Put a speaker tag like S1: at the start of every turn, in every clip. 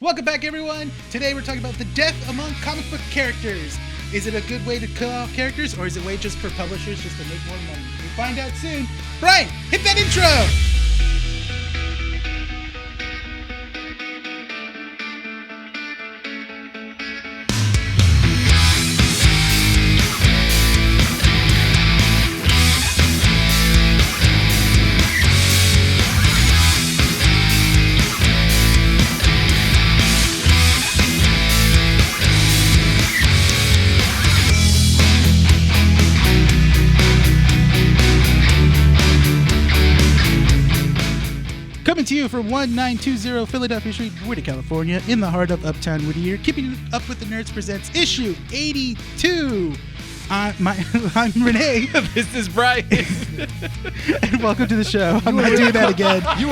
S1: Welcome back, everyone. Today we're talking about the death among comic book characters. Is it a good way to kill off characters, or is it a way just for publishers just to make more money? We'll find out soon. Bryan, hit that intro! Coming to you from 1920 Philadelphia Street, Whittier, California, in the heart of Uptown Whittier. Keeping Up with the Nerds presents issue 82. I'm Rene.
S2: This is Bryan.
S1: And welcome to the show. I'm not doing that again.
S3: You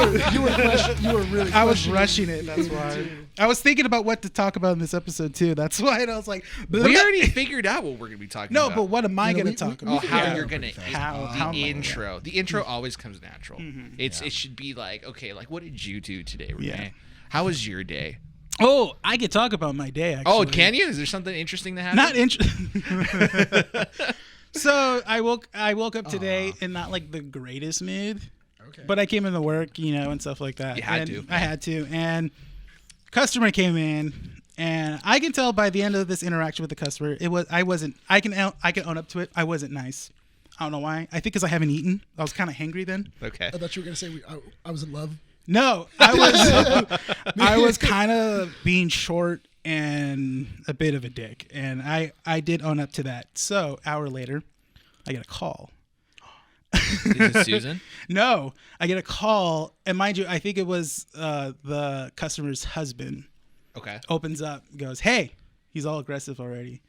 S3: were really.
S1: I was rushing it. That's why. I was thinking about what to talk about in this episode too. That's why. And I was like,
S2: we already figured out what we're going to be talking about.
S1: No, but what am I going to talk about?
S2: Oh, how you're going to
S1: how
S2: the intro. The intro always comes natural.
S1: Mm-hmm.
S2: It should be like, okay, like what did you do today, Rene?
S1: Yeah.
S2: How was your day?
S1: Oh, I could talk about my day, actually.
S2: Oh, can you? Is there something interesting that happened?
S1: Not interesting. So I woke up today in not like the greatest mood.
S3: Okay.
S1: But I came into work, and stuff like that.
S2: You had to.
S1: I had to. And customer came in, and I can tell by the end of this interaction with the customer, I can own up to it. I wasn't nice. I don't know why. I think because I haven't eaten. I was kind of hangry then.
S2: Okay.
S3: I thought you were gonna say I was in love.
S1: No, I was kind of being short and a bit of a dick, and I did own up to that. So hour later, I get a call.
S2: Is it Susan?
S1: No, I get a call, and mind you, I think it was the customer's husband.
S2: Okay.
S1: Opens up, goes, "Hey," he's all aggressive already.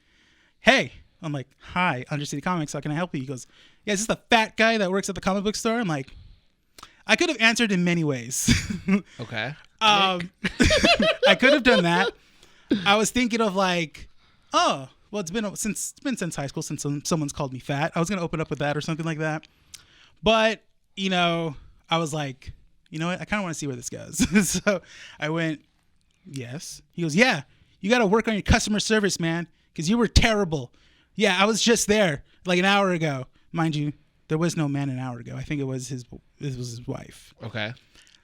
S1: "Hey," I'm like, "Hi, Undercity Comics. How can I help you?" He goes, "Yeah, is this the fat guy that works at the comic book store?" I'm like, I could have answered in many ways.
S2: Okay.
S1: I could have done that. I was thinking of like, oh, well, it's been since high school since someone's called me fat. I was gonna open up with that or something like that, but I was like, you know what? I kind of want to see where this goes. So I went, yes. He goes, yeah, you got to work on your customer service, man, because you were terrible. Yeah, I was just there like an hour ago, mind you. There was no man an hour ago. I think it was his wife.
S2: Okay.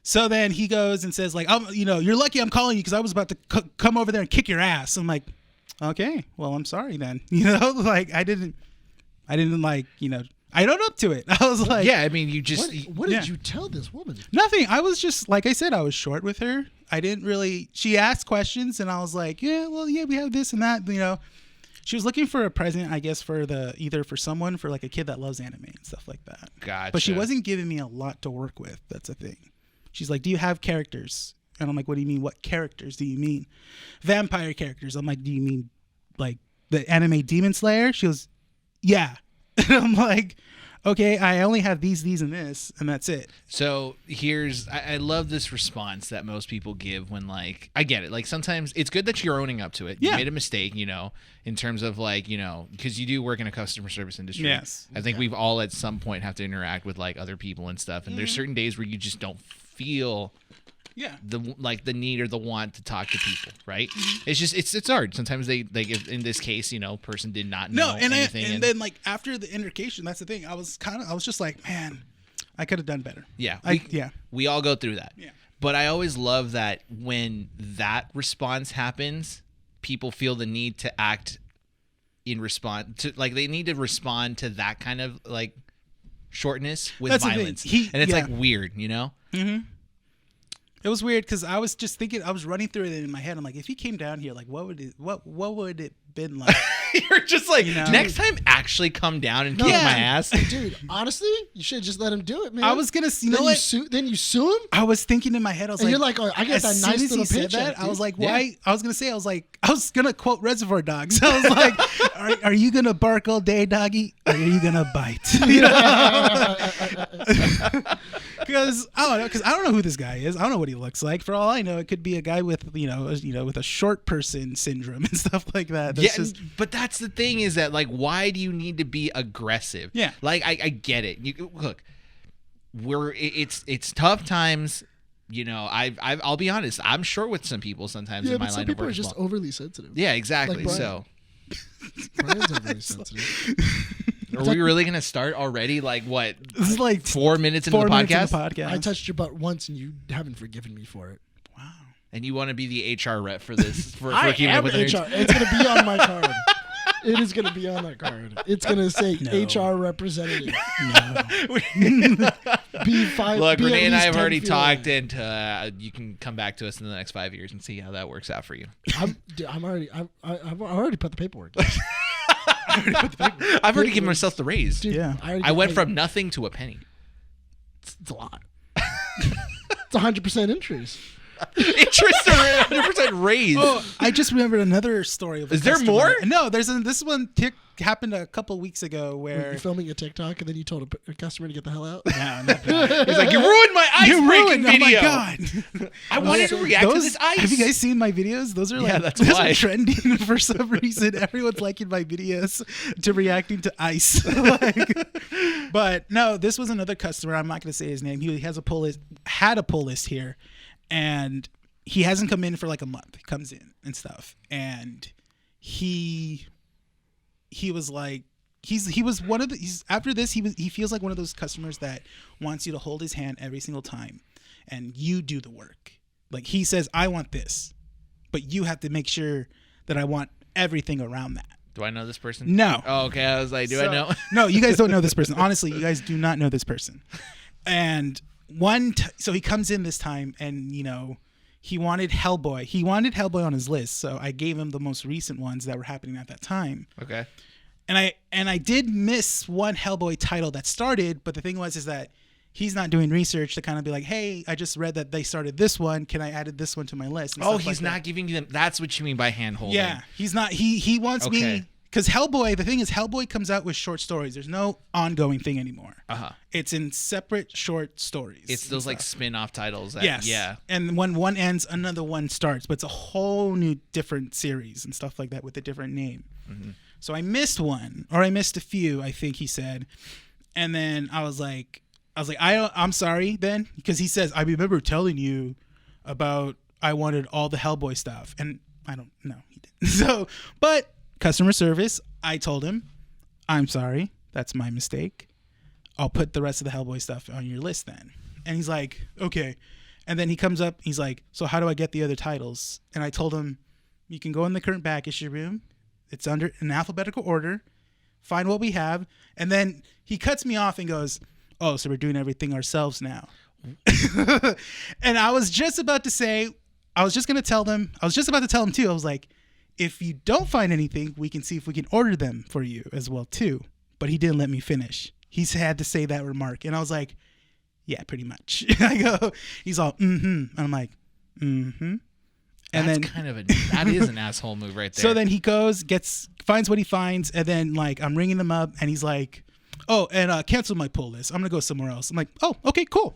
S1: So then he goes and says like, you're lucky I'm calling you because I was about to come over there and kick your ass. I'm like, okay, well, I'm sorry then. Like I didn't like, I don't up to it. I was like,
S2: yeah, I mean, you just.
S3: What did you tell this woman?
S1: Nothing. I was just, like I said, I was short with her. I didn't really, she asked questions and I was like, yeah, we have this and that, She was looking for a present, I guess, for someone, for like a kid that loves anime and stuff like that.
S2: Gotcha.
S1: But she wasn't giving me a lot to work with. That's the thing. She's like, do you have characters? And I'm like, what do you mean? What characters do you mean? Vampire characters. I'm like, do you mean like the anime Demon Slayer? She goes, yeah. And I'm like, okay, I only have these, and this, and that's it.
S2: So I love this response that most people give when, like, I get it. Like, sometimes it's good that you're owning up to it.
S1: Yeah.
S2: You made a mistake, in terms of, like, because you do work in a customer service industry.
S1: Yes.
S2: I think we've all at some point have to interact with, like, other people and stuff. And there's certain days where you just don't feel the need or the want to talk to people, right? It's just it's hard. Sometimes they in this case, person did not know anything.
S1: And then like after the indication, that's the thing. I was just like, man, I could have done better.
S2: Yeah. We all go through that.
S1: Yeah.
S2: But I always love that when that response happens, people feel the need to act in response to, like, they need to respond to that kind of like shortness with violence. And it's like weird,
S1: Mm-hmm. It was weird because I was just thinking, I was running through it in my head. I'm like, if he came down here, like, what would it been like?
S2: You're just like, next time, actually come down and kick my ass,
S3: dude. Honestly, you should just let him do it, man.
S1: I was gonna,
S3: then you sue him.
S1: I was thinking in my head, I was
S3: and
S1: like,
S3: you're like, oh, I got that nice little paycheck.
S1: I was like, why? I was gonna quote Reservoir Dogs. I was like, are you gonna bark all day, doggy? Or are you gonna bite? Because I don't know who this guy is. I don't know what he looks like. For all I know, it could be a guy with with a short person syndrome and stuff like that.
S2: But that's the thing, is that, like, why do you need to be aggressive?
S1: Yeah,
S2: like I get it. Look, it's tough times. you know, I'll be honest, I'm short with some people sometimes in my line of work.
S3: Some people are just overly sensitive.
S2: Yeah, exactly.
S3: Like Bryan.
S2: So
S3: Bryan's overly sensitive.
S2: are we really gonna start already? Like what?
S1: This is like
S2: 4 minutes into the podcast.
S3: I touched your butt once, and you haven't forgiven me for it.
S1: Wow.
S2: And you want to be the HR rep for this? For
S3: I
S2: keeping
S3: am
S2: up with
S3: HR. It's gonna be on my card. It is going to be on that card. It's going to say HR representative.
S1: No.
S3: B5.
S2: Look,
S3: be
S2: Rene and I
S3: at
S2: have
S3: least
S2: already
S3: 10
S2: talked, and you can come back to us in the next 5 years and see how that works out for you.
S3: I've already put the paperwork.
S2: I've already given myself the raise.
S3: Dude,
S1: Yeah.
S2: I went from nothing to a penny.
S3: It's a lot. It's 100% interest.
S2: Interest or 100% raise.
S1: Oh, I just remembered another story. Of a
S2: Is there
S1: customer.
S2: more?
S1: No, this one happened a couple weeks ago where
S3: You're filming a TikTok and then you told a customer to get the hell out.
S1: No, not that.
S2: He's like, you ruined my ice breaking video.
S1: Oh my god!
S2: I wanted to react to this ice.
S1: Have you guys seen my videos? Those are like
S2: that's
S1: those
S2: why.
S1: are trending for some reason. Everyone's liking my videos to reacting to ice. But no, this was another customer. I'm not going to say his name. He has had a pull list here, and he hasn't come in for like a month. He comes in and stuff, and he was like. He was one of the after this he feels like one of those customers that wants you to hold his hand every single time and you do the work. Like he says, I want this, but you have to make sure that I want everything around that.
S2: Do I know this person?
S1: No.
S2: Oh, okay. I was like, I know?
S1: No, you guys don't know this person. Honestly, you guys do not know this person. And so he comes in this time and, you know, he wanted Hellboy. He wanted Hellboy on his list. So I gave him the most recent ones that were happening at that time.
S2: Okay.
S1: And I did miss one Hellboy title that started, but the thing is that he's not doing research to kind of be like, hey, I just read that they started this one. Can I add this one to my list?
S2: Oh, he's not giving you them. That's what you mean by hand holding.
S1: Yeah, he's not. He wants me because Hellboy. The thing is, Hellboy comes out with short stories. There's no ongoing thing anymore. It's in separate short stories.
S2: It's those like spin-off titles.
S1: Yes.
S2: Yeah.
S1: And when one ends, another one starts, but it's a whole new different series and stuff like that with a different name. Mm-hmm. So I missed one, or I missed a few, I think he said. And then I was like, I'm sorry then, because he says, I remember telling you about I wanted all the Hellboy stuff. And I don't know, he didn't. So, but customer service, I told him, I'm sorry, that's my mistake. I'll put the rest of the Hellboy stuff on your list then. And he's like, okay. And then he comes up, he's like, so how do I get the other titles? And I told him, you can go in the current back issue room. It's under an alphabetical order. Find what we have. And then he cuts me off and goes, oh, so we're doing everything ourselves now. And I was just about to tell them too. I was like, if you don't find anything, we can see if we can order them for you as well too. But he didn't let me finish. He's had to say that remark. And I was like, yeah, pretty much. He's all, mm-hmm. And I'm like, mm-hmm. And
S2: that is an asshole move right there. So then
S1: he goes, finds what he finds, and then like I'm ringing them up, and he's like, "Oh, and cancel my pull list. I'm gonna go somewhere else." I'm like, "Oh, okay, cool."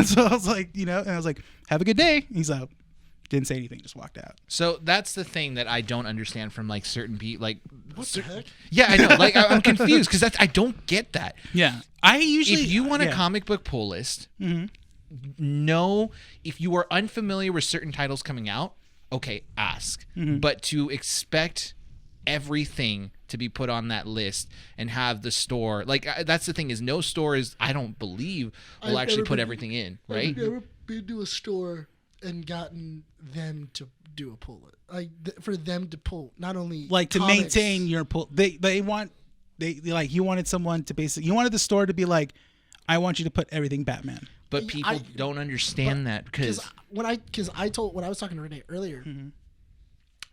S1: So I was like, and I was like, "Have a good day." He's out, didn't say anything, just walked out.
S2: So that's the thing that I don't understand from like certain people. Like,
S3: what the heck?
S2: Yeah, I know. Like, I'm confused because I don't get that.
S1: Yeah, if
S2: you want a comic book pull list, know if you are unfamiliar with certain titles coming out. Okay, ask. Mm-hmm. But to expect everything to be put on that list and have the store, like that's the thing is no store is, I don't believe, will actually put everything in, right?
S3: I've never been to a store and gotten them to do a pull it. Like for them to pull, not only
S1: like to
S3: comics,
S1: maintain your pull. They like you wanted someone to you wanted the store to be like, I want you to put everything Batman.
S2: But people don't understand that because when I
S3: was talking to Rene earlier,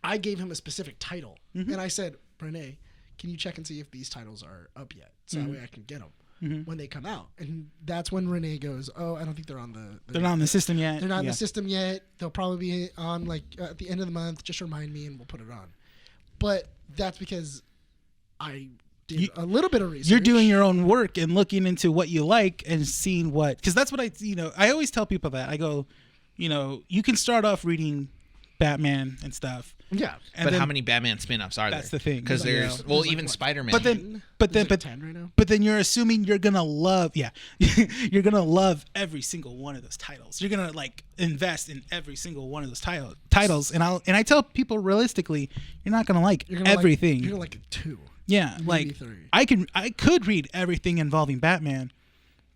S3: I gave him a specific title and I said, Rene, can you check and see if these titles are up yet, so that way I can get them when they come out. And that's when Rene goes, oh, I don't think they're on
S1: they're not on the system yet.
S3: They're not in the system yet. They'll probably be on like at the end of the month. Just remind me and we'll put it on. But that's because I did a little bit of research.
S1: You're doing your own work and looking into what you like and seeing what, because that's what I always tell people that I go, you can start off reading Batman and stuff.
S3: Yeah.
S1: And
S2: but
S1: then,
S2: how many Batman spin-offs are there?
S1: That's the thing.
S2: Because there's even Spider-Man.
S1: But then, but
S3: 10 right now?
S1: but then you're assuming you're gonna love, you're gonna love every single one of those titles. You're gonna like invest in every single one of those titles. And I tell people realistically, you're not gonna like everything.
S3: You're gonna like 2.
S1: Yeah,
S3: maybe
S1: like
S3: 3.
S1: I could read everything involving Batman,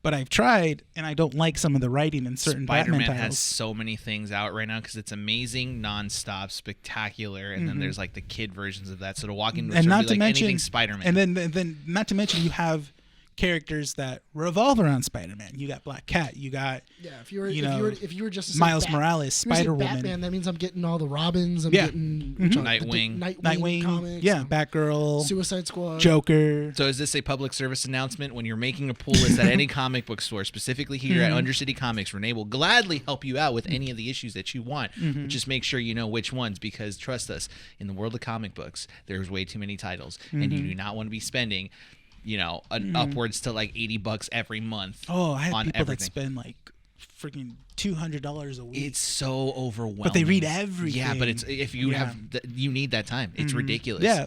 S1: but I've tried and I don't like some of the writing in certain Batman
S2: Spider-Man
S1: titles.
S2: has so many things out right now because it's amazing, nonstop, spectacular, and then there's like the kid versions of that. So to walk into a
S1: and
S2: store
S1: not
S2: and
S1: to
S2: be like
S1: mention
S2: anything Spider-Man,
S1: and then not to mention you have characters that revolve around Spider-Man. You got Black Cat. You got
S3: if you were just to say
S1: Miles Morales, Spider-Woman.
S3: Batman, that means I'm getting all the Robins. I'm getting
S2: Nightwing,
S3: comics,
S1: Batgirl,
S3: Suicide Squad,
S1: Joker.
S2: So is this a public service announcement? When you're making a pool list at any comic book store, specifically here at Undercity Comics, Rene will gladly help you out with any of the issues that you want. But just make sure you know which ones, because trust us, in the world of comic books, there's way too many titles, and you do not want to be spending upwards to like $80 every month.
S1: Oh, I have
S2: on
S1: people
S2: everything.
S1: that spend like freaking $200 a week.
S2: It's so overwhelming.
S1: But they read everything.
S2: Yeah, but it's if you have you need that time. It's ridiculous.
S1: Yeah.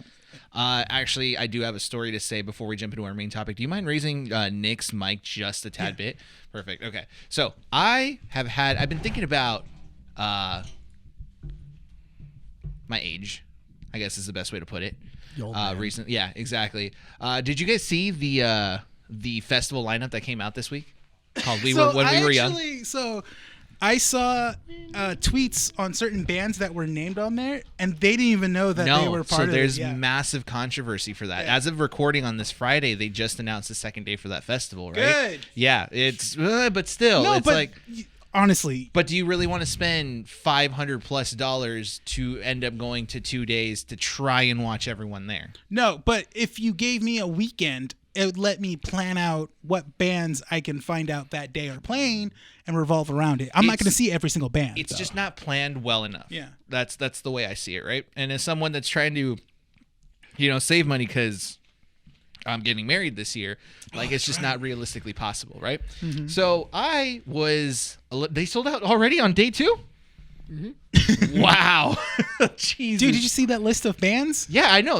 S2: Actually, I do have a story to say before we jump into our main topic. Do you mind raising Nick's mic just a tad bit? Perfect. Okay. So I've been thinking about my age, I guess is the best way to put it. Recent, yeah, exactly. Did you guys see the festival lineup that came out this week called When We Were Young?
S1: So I saw tweets on certain bands that were named on there, and they didn't even know that they were part of it.
S2: So there's massive controversy for that. As of recording on this Friday, they just announced the second day for that festival, right?
S1: Good.
S2: Yeah, it's but still, it's like
S1: honestly.
S2: But do you really want to spend $500+ to end up going to 2 days to try and watch everyone there?
S1: No, but if you gave me a weekend, it would let me plan out what bands I can find out that day are playing and revolve around it. I'm not going to see every single band.
S2: It's just not planned well enough.
S1: Yeah.
S2: That's the way I see it, right? And as someone that's trying to, save money because I'm getting married this year, like it's just not realistically possible, right? Mm-hmm. So they sold out already on day 2? Mm-hmm. Wow. Jesus.
S1: Dude, did you see that list of bands?
S2: Yeah, I know.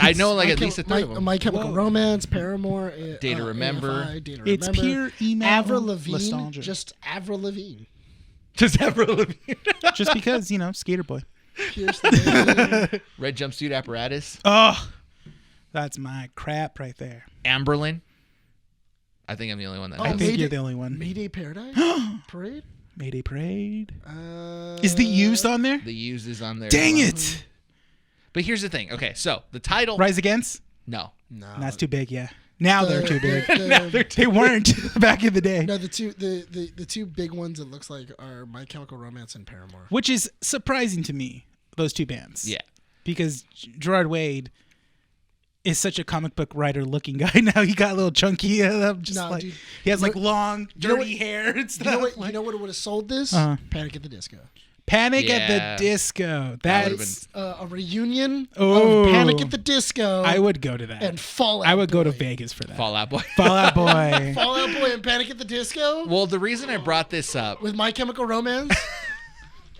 S2: I know like at least a third of them.
S3: My Chemical Romance, Paramore,
S2: Day to Remember.
S3: AFI, Day to
S1: It's
S3: Remember.
S1: pure email
S3: Avril Lavigne,
S1: nostalgia.
S3: just Avril Lavigne.
S2: Just Avril Lavigne.
S1: Just because, Skater Boy.
S3: Pierce the Veil.
S2: Red Jumpsuit Apparatus.
S1: Oh, that's my crap right there.
S2: Amberlin. I think I'm the only one that knows.
S1: I think you're the only one.
S3: Mayday Paradise? Parade?
S1: Mayday Parade. Is The Used on there?
S2: The Used is on there.
S1: Dang it.
S2: But here's the thing. Okay, so the title.
S1: Rise Against?
S2: No.
S1: That's too big, yeah. Now they're too big.
S3: The
S1: They weren't back in the day.
S3: No, the two big ones it looks like are My Chemical Romance and Paramore.
S1: Which is surprising to me, those two bands.
S2: Yeah.
S1: Because Gerard Way is such a comic book writer looking guy now. He got a little chunky. Dude, he has long, dirty hair and stuff.
S3: You know what would have sold this? Panic at the Disco.
S1: Panic at the Disco. That's
S3: a reunion
S1: of
S3: Panic at the Disco.
S1: I would go to that.
S3: And Fallout
S1: I would
S3: Boy.
S1: go to Vegas for that.
S2: Fallout Boy.
S1: Fallout Boy.
S3: Fallout Boy and Panic at the Disco.
S2: Well, the reason I brought this up
S3: with My Chemical Romance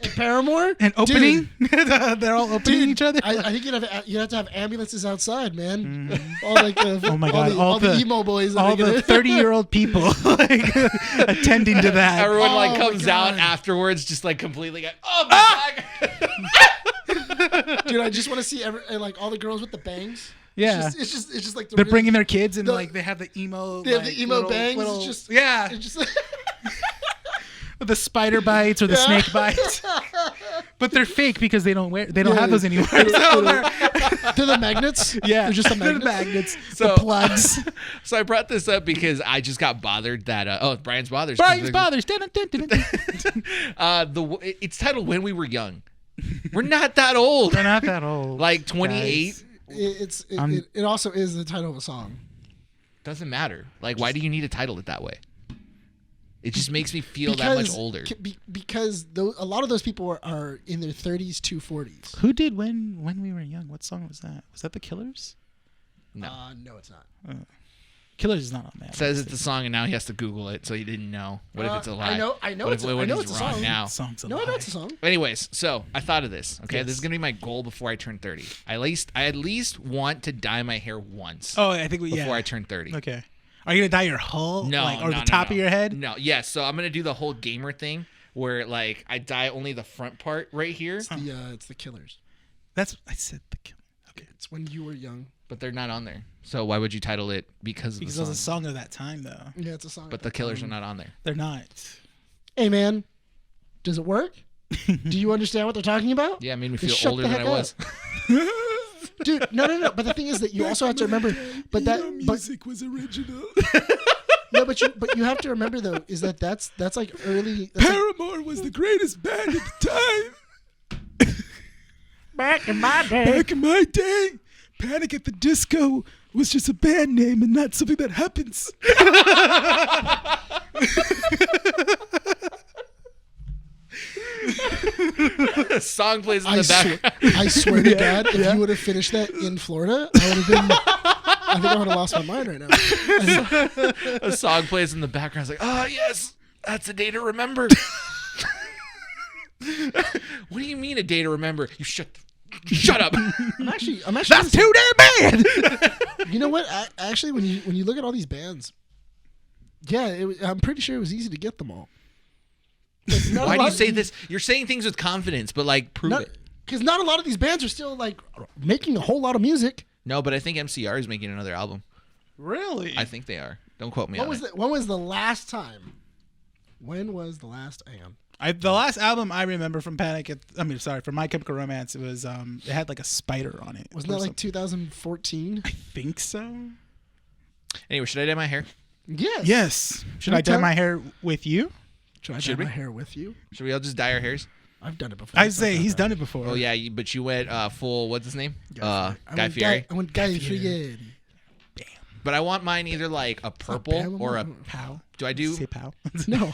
S3: and Paramore
S1: and opening. They're all opening each other.
S3: I think you'd have to have ambulances outside, man. Mm-hmm.
S1: Oh my god!
S3: All the emo boys.
S1: All the 30-year-old people attending to that.
S2: Everyone comes out afterwards, just completely oh my god!
S3: Dude, I just want to see all the girls with the bangs.
S1: Yeah,
S3: it's just like
S1: they're bringing their kids and they have the emo.
S3: They have the emo bangs.
S1: It's just the spider bites or the snake bites, but they're fake because they don't have those anymore.
S3: They're the magnets.
S1: Yeah,
S3: they're just the magnets.
S1: The plugs.
S2: So I brought this up because I just got bothered that Brian's bothers. It's titled When We Were Young. We're not that old.
S1: We're not that old.
S2: Like 28.
S3: It also is the title of a song.
S2: Doesn't matter. Why do you need to title it that way? It just makes me feel that much older.
S3: Because a lot of those people are in their 30s to 40s.
S1: Who did When We Were Young? What song was that? Was that The Killers?
S2: No.
S3: No, it's not.
S1: Killers is not on that.
S2: It says it's a song, and now he has to Google it, so he didn't know. What if it's a lie?
S3: I know it's a song.
S2: Now?
S3: No, I know it's a song.
S2: Anyways, so I thought of this. Okay,
S1: Yes.
S2: this is gonna be my goal before I turn 30. I at least want to dye my hair once.
S1: Oh, I think
S2: before I turn 30.
S1: Okay. Are you gonna dye your whole?
S2: No,
S1: or
S2: no,
S1: the top of your head?
S2: No, yes. So I'm gonna do the whole gamer thing where like I dye only the front part right here.
S3: It's the Killers.
S1: I said the Killers. Okay.
S3: It's when you were young.
S2: But they're not on there. So why would you title it because
S1: it was a song of that time, though.
S3: Yeah, it's a song.
S2: But the Killers are not on there.
S1: They're not.
S3: Hey, man, does it work? Do you understand what they're talking about?
S2: Yeah, it made me
S3: Just
S2: feel older than I was.
S3: Dude, no. But the thing is that you also have to remember.
S1: Music was original.
S3: No, but you have to remember though is that's like early.
S1: Paramore was the greatest band at the time.
S3: Back in my
S1: day, Panic at the Disco was just a band name and not something that happens.
S2: Song plays in the background.
S3: I swear to God, if you would have finished that in Florida, I would have been. I think I would have lost my mind right now.
S2: A song plays in the background. It's like, oh yes, that's a day to remember. What do you mean a day to remember? You shut up.
S3: I'm actually.
S1: That's too damn bad.
S3: You know what? Actually, when you look at all these bands, yeah, I'm pretty sure it was easy to get them all.
S2: Why do you say this? You're saying things with confidence, but like prove it.
S3: Because not a lot of these bands are still like making a whole lot of music.
S2: No, but I think MCR is making another album.
S1: Really?
S2: I think they are. Don't quote me on it.
S3: When was the last time? When was the last? Hang on.
S1: The last album I remember from from My Chemical Romance, it was it had like a spider on it.
S3: Wasn't that like 2014?
S1: I think so.
S2: Anyway, should I dye my hair?
S3: Yes.
S1: Yes. Should I dye my hair with you?
S3: Should I dye my hair with you?
S2: Should we all just dye our hairs?
S3: I've done it before.
S1: I say he's done it before.
S2: Oh yeah, but you went full. What's his name? Guy
S3: Fieri.
S2: Fieri.
S3: I went Guy Fieri.
S1: Bam.
S2: But I want mine either like a purple or a
S1: pow.
S2: Do I do?
S1: Say pow.
S3: No.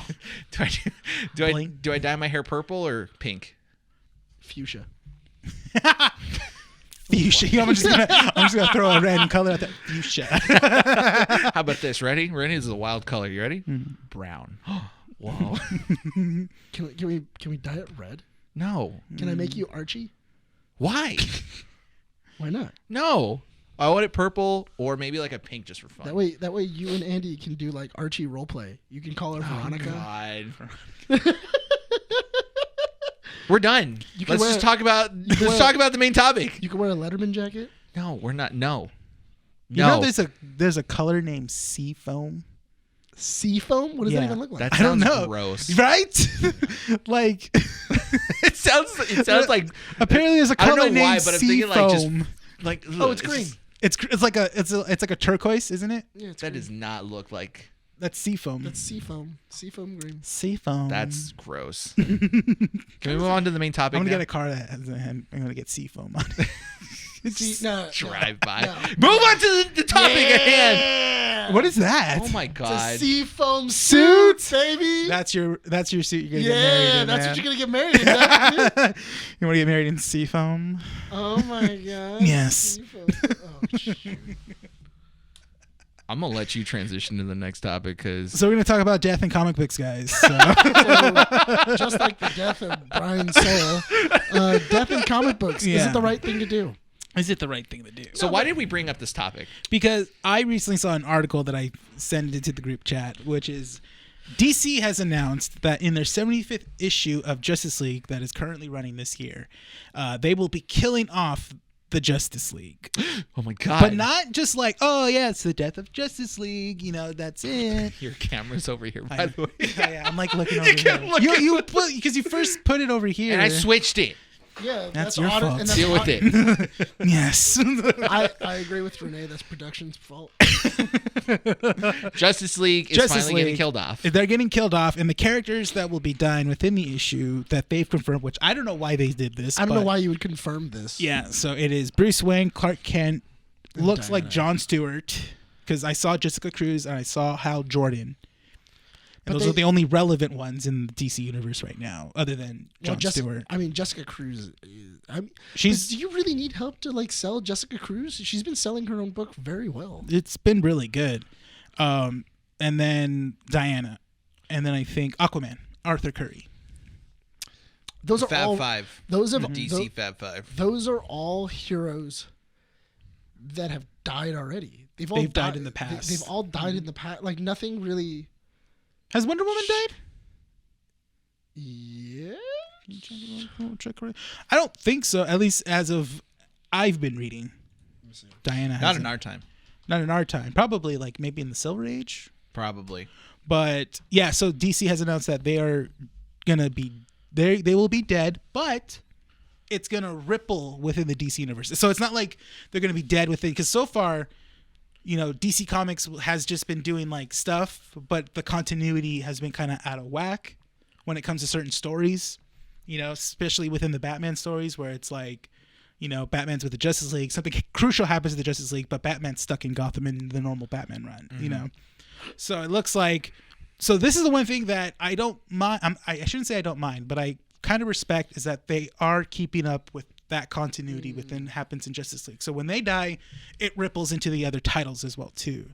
S2: Do I dye my hair purple or pink?
S3: Fuchsia.
S1: Fuchsia. I'm just gonna throw a random color at that. Fuchsia.
S2: How about this? Ready? This is a wild color. You ready? Brown. Whoa.
S3: Can we dye it red?
S2: No.
S3: Can I make you Archie?
S2: Why?
S3: Why not?
S2: No. I want it purple or maybe like a pink just for fun.
S3: That way you and Andy can do like Archie roleplay. You can call her Veronica.
S2: God. We're done. Let's talk about the main topic.
S3: You can wear a Letterman jacket.
S2: No, we're not. No.
S1: You know there's a color named Seafoam.
S3: Seafoam? What does that even look like?
S2: That
S1: I don't
S2: sounds
S1: know.
S2: gross.
S1: Right? Like
S2: it sounds like
S1: apparently there's a color
S2: I don't know
S1: named
S2: why, but I'm thinking like just
S1: Seafoam.
S2: like
S3: it's green.
S1: It's like a turquoise, isn't it?
S3: Yeah,
S2: that does not look like.
S1: That's Seafoam.
S3: That's Seafoam. Seafoam green.
S1: Seafoam.
S2: That's gross. Can we move on to the main topic?
S1: I'm gonna
S2: now?
S1: get a car that has I'm gonna get Seafoam on it.
S2: Drive by.
S3: No.
S2: Move on to the topic at hand.
S1: What is that?
S2: Oh my god.
S3: It's a Seafoam suit, baby.
S1: That's your suit you're gonna get married in.
S3: That's what you're gonna get married in. That,
S1: you want to get married in Seafoam?
S3: Oh my god.
S1: Yes.
S3: Seafoam. Oh, shoot.
S2: I'm gonna let you transition to the next topic because.
S1: So we're gonna talk about death in comic books, guys. So.
S3: Just like the death of Bryan's soul, death in comic books is it the right thing to do?
S1: Is it the right thing to do?
S2: So why did we bring up this topic?
S1: Because I recently saw an article that I sent into the group chat, which is DC has announced that in their 75th issue of Justice League that is currently running this year, they will be killing off the Justice League.
S2: Oh my god.
S1: But not just like, oh yeah, it's the death of Justice League, that's it.
S2: Your camera's over here, by the way.
S1: Yeah, I'm like looking over here. You put because you first put it over here.
S2: And I switched it.
S3: Yeah,
S1: that's your fault.
S3: And
S2: deal with it.
S1: Yes.
S3: I agree with Rene. That's production's fault.
S2: Justice League is finally getting killed off.
S1: They're getting killed off, and the characters that will be dying within the issue that they've confirmed, which I don't know why they did this.
S3: I don't know why you would confirm this.
S1: Yeah, so it is Bruce Wayne, Clark Kent, looks like Jon Stewart, because I saw Jessica Cruz and I saw Hal Jordan. And those are the only relevant ones in the DC universe right now, other than Jon Stewart.
S3: I mean, Jessica Cruz. Do you really need help to sell Jessica Cruz? She's been selling her own book very well.
S1: It's been really good. And then Diana, and then I think Aquaman, Arthur Curry.
S3: Those are
S2: Fab
S3: all
S2: Five.
S3: Those are
S2: DC Fab Five.
S3: Those are all heroes that have died already. They've
S1: died in the past.
S3: They've all died in the past. Like nothing really.
S1: Has Wonder Woman died?
S3: Yeah.
S1: I don't think so. At least as of I've been reading. Diana.
S2: Not in our time.
S1: Not in our time. Probably like maybe in the Silver Age.
S2: Probably.
S1: But yeah, so DC has announced that they are gonna be they will be dead, but it's gonna ripple within the DC universe. So it's not like they're gonna be dead within, because so far, you know, DC Comics has just been doing like stuff, but the continuity has been kind of out of whack when it comes to certain stories. You know, especially within the Batman stories where it's like, you know, Batman's with the Justice League, something crucial happens to the Justice League, but Batman's stuck in Gotham in the normal Batman run. You know, so it looks like. So this is the one thing that I don't mind. I shouldn't say I don't mind, but I kind of respect is that they are keeping up with that continuity within happens in Justice League. So when they die, it ripples into the other titles as well too.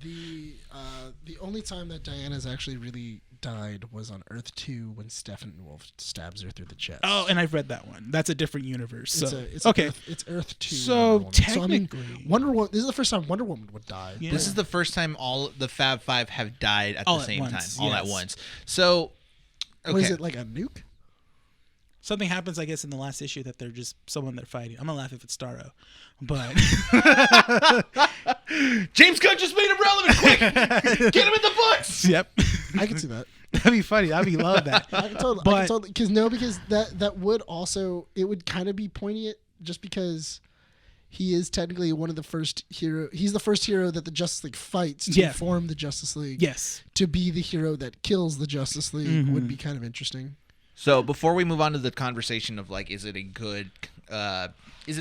S3: The only time that Diana's actually really died was on Earth 2 when Steppenwolf stabs her through the chest.
S1: Oh, and I've read that one. That's a different universe. So
S3: It's
S1: okay,
S3: it's Earth 2.
S1: So technically,
S3: Wonder Woman. This is the first time Wonder Woman would die.
S1: Yeah.
S2: This is the first time all the Fab Five have died at
S1: All
S2: the
S1: at
S2: same
S1: once,
S2: time, all at
S1: yes.
S2: once. So, okay.
S3: What is it, like a nuke?
S1: something happens, I guess, in the last issue that they're just someone they're fighting. I'm gonna laugh if it's Starro, but
S2: James Gunn just made him relevant. Quick, get him in the books.
S1: Yep,
S3: I can see that.
S1: that'd be funny. I'd be love that.
S3: I can totally, because that would also, it would kind of be poignant just because he is technically one of the first hero. He's the first hero that the Justice League fights to form the Justice League.
S1: Yes,
S3: to be the hero that kills the Justice League would be kind of interesting.
S2: So before we move on to the conversation of like, is it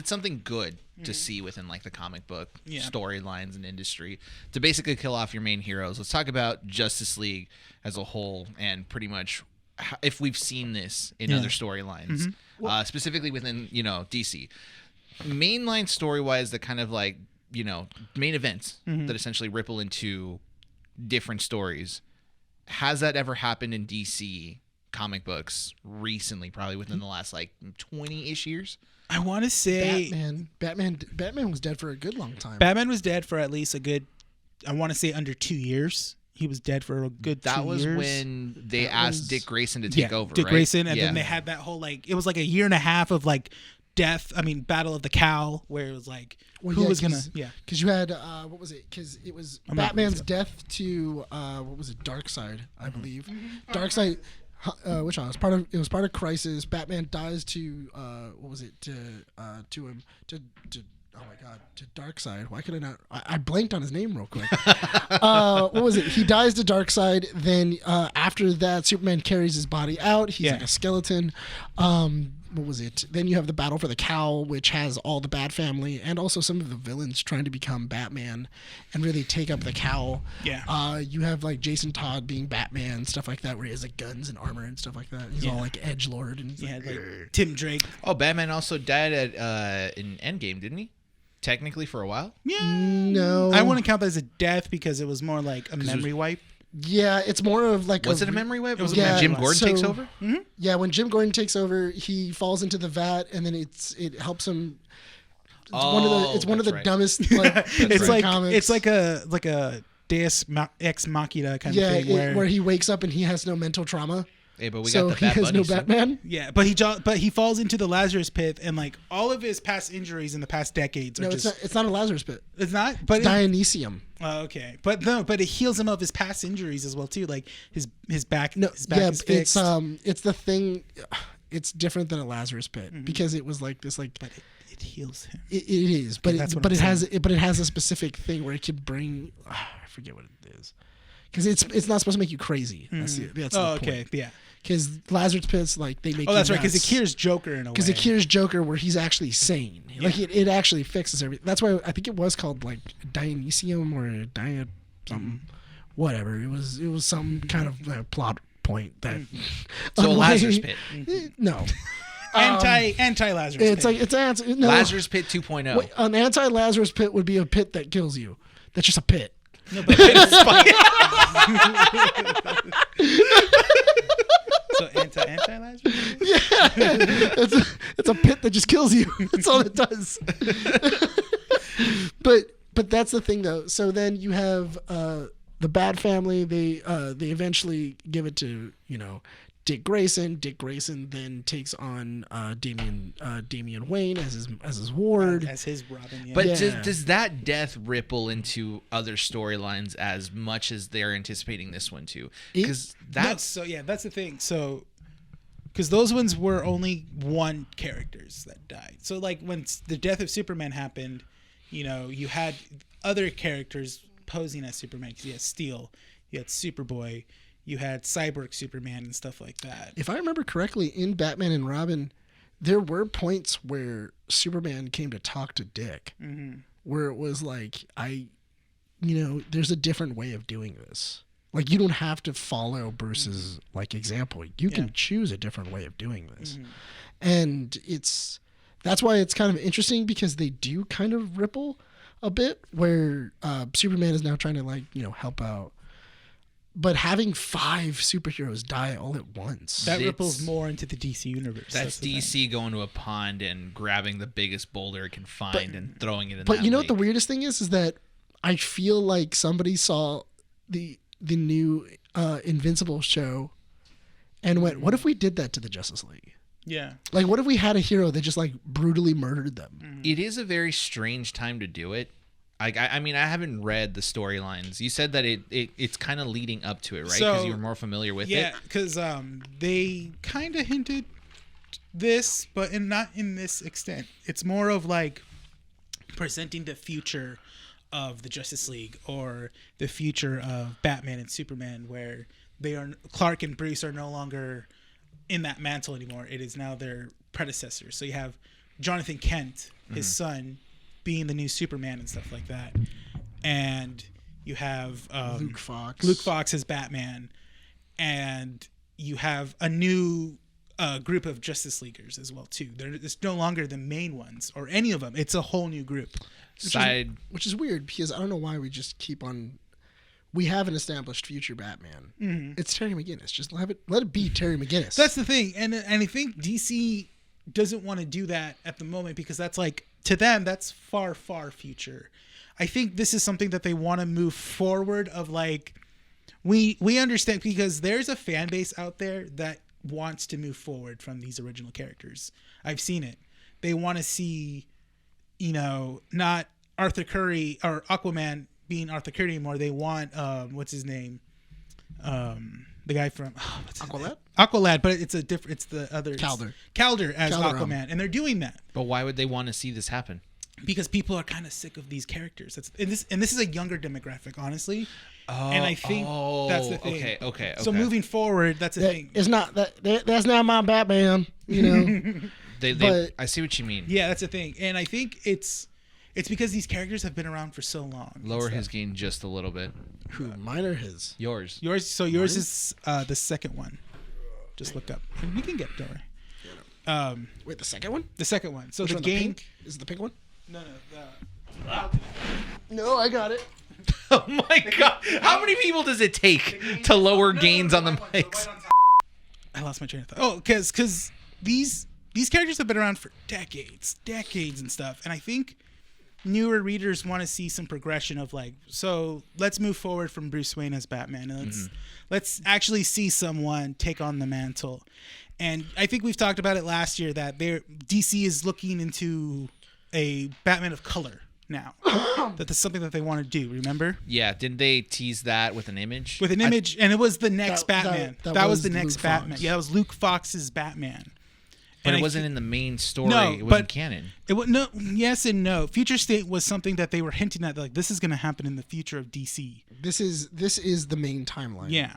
S2: something good to see within like the comic book storylines and industry to basically kill off your main heroes? Let's talk about Justice League as a whole and pretty much if we've seen this in other storylines, specifically within, you know, DC. Mainline story-wise, the kind of like, you know, main events that essentially ripple into different stories. Has that ever happened in DC comic books recently, probably within the last like 20-ish years?
S1: I want to say
S3: Batman was dead for a good long time.
S1: Batman was dead for at least a good, I want to say under 2 years. He was dead for a good 2 years.
S2: That was when they asked Dick Grayson to take over,
S1: Dick
S2: right?
S1: Grayson, and then they had that whole like, it was like a year and a half of like Battle of the Cowl, where it was like, who was gonna,
S3: because you had what was it? Because it was Batman's death to what was it? Darkseid, I believe. Darkseid, which one? It was part of Crisis. Batman dies to what was it? To him to oh my god, to Darkseid. Why could I not? I blanked on his name real quick. What was it? He dies to Darkseid. Then after that, Superman carries his body out. He's like a skeleton. What was it? Then you have the Battle for the Cowl, which has all the Bat family and also some of the villains trying to become Batman and really take up the Cowl.
S1: Yeah.
S3: You have like Jason Todd being Batman, stuff like that, where he has like guns and armor and stuff like that. He's all like edgelord and
S1: like Tim Drake.
S2: Oh, Batman also died in Endgame, didn't he? Technically for a while?
S1: Yeah.
S3: No.
S1: I wouldn't count that as a death because it was more like a memory wipe.
S3: Yeah, it's more of like
S2: was it a memory wipe? Was it
S3: when
S2: Jim Gordon takes over?
S1: Mm-hmm.
S3: Yeah, when Jim Gordon takes over, he falls into the vat, and then it helps him. It's one of the dumbest. Like,
S1: it's like a Deus Ex Machina kind of thing
S3: where he wakes up and he has no mental trauma.
S2: Hey, but we
S3: so
S2: got the Bat
S3: he has
S2: Bunny,
S3: no Batman.
S1: Yeah, but he falls into the Lazarus pit, and like all of his past injuries in the past decades are
S3: it's not a Lazarus pit.
S1: It's not, but
S3: it's Dionysium.
S1: Oh, okay, but it heals him of his past injuries as well too, like his back.
S3: No,
S1: his back is fixed.
S3: It's the thing. It's different than a Lazarus pit because it was like this, like.
S1: But it heals him.
S3: It is, but it has a specific thing where it can bring. I forget what it is, because it's not supposed to make you crazy. That's the point.
S1: Okay, yeah.
S3: Because Lazarus pits, like, they make.
S1: Oh, that's right.
S3: Because
S1: it cures Joker in a way.
S3: Because it cures Joker where he's actually sane. Yeah. Like it actually fixes everything. That's why I think it was called like Dionysium or something. Whatever. It was some kind of plot point that.
S2: So a Lazarus pit.
S3: No.
S1: Anti Lazarus pit.
S3: It's like
S2: Lazarus pit 2.0.
S3: An anti Lazarus pit would be a pit that kills you. That's just a pit.
S1: No, but it's so anti-Lazarus?
S3: Yeah. It's a pit that just kills you. That's all it does. But that's the thing though. So then you have the Bad Family. They eventually give it to, Dick Grayson. Dick Grayson then takes on Damian Wayne as his ward,
S1: as his Robin. Yeah.
S2: But does that death ripple into other storylines as much as they're anticipating this one too? Because that's
S1: the thing. So because those ones were only one characters that died. So like when the death of Superman happened, you had other characters posing as Superman. Because you had Steel, you had Superboy. You had Cyborg Superman and stuff like that.
S3: If I remember correctly, in Batman and Robin, there were points where Superman came to talk to Dick, where it was like, there's a different way of doing this. Like, you don't have to follow Bruce's example. You can choose a different way of doing this. And that's why it's kind of interesting, because they do kind of ripple a bit, where Superman is now trying to help out. But having 5 superheroes die all at once.
S1: That ripples more into the DC universe.
S2: That's DC going to a pond and grabbing the biggest boulder it can find and throwing it in
S3: But
S2: that
S3: you know
S2: lake.
S3: what the weirdest thing is that I feel like somebody saw the new Invincible show and went, what if we did that to the Justice League?
S1: Yeah.
S3: Like, what if we had a hero that just brutally murdered them?
S2: It is a very strange time to do it. I mean, I haven't read the storylines. You said that it's kind of leading up to it, right? Because you were more familiar with it.
S1: Yeah, because they kind of hinted this, but not in this extent. It's more of presenting the future of the Justice League or the future of Batman and Superman, where Clark and Bruce are no longer in that mantle anymore. It is now their predecessors. So you have Jonathan Kent, his son, being the new Superman and stuff like that, and you have Luke Fox as Batman, and you have a new group of Justice Leaguers as well too. It's no longer the main ones or any of them. It's a whole new group.
S3: Which is weird, because I don't know why we just keep on. We have an established future Batman. It's Terry McGinnis. Just let it be Terry McGinnis.
S1: That's the thing, and I think DC doesn't want to do that at the moment, because that's to them, that's far, far future. I think this is something that they want to move forward of we understand, because there's a fan base out there that wants to move forward from these original characters. I've seen it. They want to see, not Arthur Curry or Aquaman being Arthur Curry anymore. They want, what's his name? The guy from Aqualad, but it's the other Calder as Aquaman, and they're doing that.
S2: But why would they want to see this happen?
S1: Because people are kind of sick of these characters. And this is a younger demographic, honestly. And I think that's the thing.
S2: Okay.
S1: So moving forward, that's the thing.
S3: It's not that's not my Batman,
S2: I see what you mean.
S1: Yeah, that's the thing, and I think it's because these characters have been around for so long.
S2: Lower his gain just a little bit.
S3: Who? Mine or his?
S2: Yours.
S1: So yours is the second one. Just look up. You can get it, don't worry.
S3: Wait, the second one?
S1: The second one. So
S3: Which
S1: the
S3: one,
S1: gain.
S3: pink? Is it the pink one?
S1: No.
S3: No, I got it.
S2: Oh my god! How many people does it take to lower gains on the mics?
S1: I lost my train of thought. Oh, because these characters have been around for decades and stuff, and I think newer readers want to see some progression of so let's move forward from Bruce Wayne as Batman, and let's actually see someone take on the mantle. And I think we've talked about it last year that DC is looking into a Batman of color now. That's something that they want to do. Remember?
S2: Yeah. Didn't they tease that with an image?
S1: With an image, and it was the next Batman. That was the next
S3: Luke
S1: Batman.
S3: Fox.
S1: Yeah, that was Luke Fox's Batman.
S2: But it wasn't in the main story.
S1: No,
S2: it wasn't
S1: but
S2: canon.
S1: Yes and no. Future State was something that they were hinting at, this is going to happen in the future of DC.
S3: This is the main timeline.
S1: Yeah.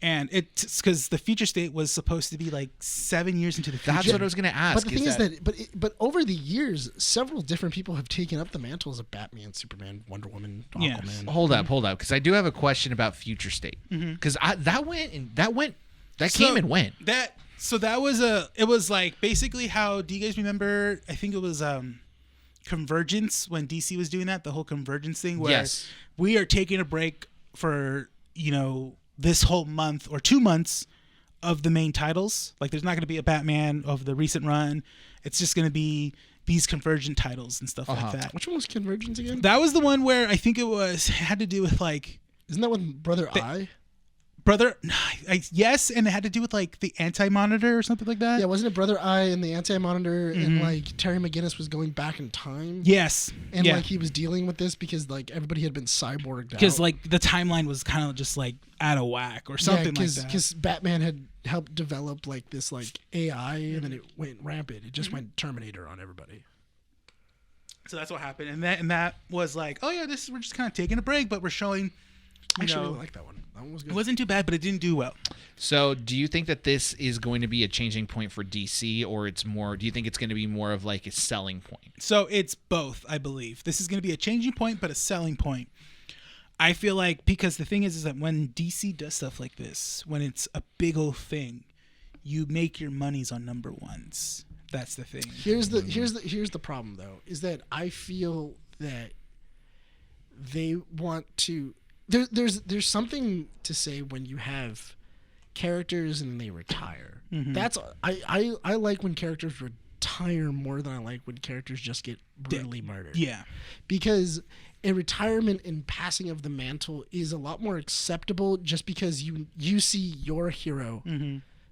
S1: And it's because the Future State was supposed to be 7 years into the future.
S2: That's what I was going to ask.
S3: But the thing is that but over the years, several different people have taken up the mantles of Batman, Superman, Wonder Woman, Aquaman.
S2: Yes. Hold up, because I do have a question about Future State. Because that came and went.
S1: So that was it was basically how, do you guys remember? I think it was convergence when DC was doing that, the whole convergence thing where
S2: Yes.
S1: we are taking a break for, this whole month or 2 months of the main titles. Like there's not going to be a Batman of the recent run. It's just going to be these convergent titles and stuff like that.
S3: Which one was Convergence again?
S1: That was the one where I think it had to do with like...
S3: Isn't that with Brother Eye?
S1: Yes, and it had to do with like the Anti-Monitor or something like that.
S3: Yeah, wasn't it Brother Eye and the Anti-Monitor and like Terry McGinnis was going back in time?
S1: Yes.
S3: And like he was dealing with this because like everybody had been cyborged out.
S1: Because like the timeline was kind of just like out of whack or something like that.
S3: Because Batman had helped develop like this like AI and then it went rampant. It just went Terminator on everybody.
S1: So that's what happened, and that was like, oh yeah, we're just kind of taking a break, but we're showing.
S3: I actually really like that one. That one was good.
S1: It wasn't too bad, but it didn't do well.
S2: So, do you think that this is going to be a changing point for DC, or do you think it's going to be more of like a selling point?
S1: So it's both, I believe. This is going to be a changing point, but a selling point. I feel like because the thing is that when DC does stuff like this, when it's a big old thing, you make your monies on number ones. That's the thing.
S3: Here's the problem though, is that I feel that they want to. There's something to say when you have characters and they retire. That's I like when characters retire more than I like when characters just get brutally murdered.
S1: Yeah,
S3: because a retirement and passing of the mantle is a lot more acceptable just because you see your hero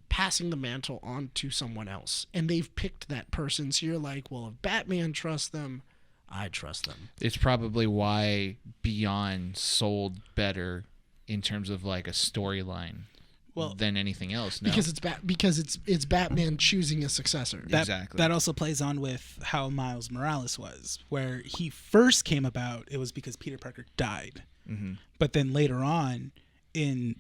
S3: passing the mantle on to someone else and they've picked that person, so you're like, well, if Batman trusts them, I trust them.
S2: It's probably why Beyond sold better in terms of like a storyline than anything else. No?
S3: Because it's Batman choosing a successor.
S2: Exactly.
S1: That also plays on with how Miles Morales was, where he first came about. It was because Peter Parker died, but then later on, in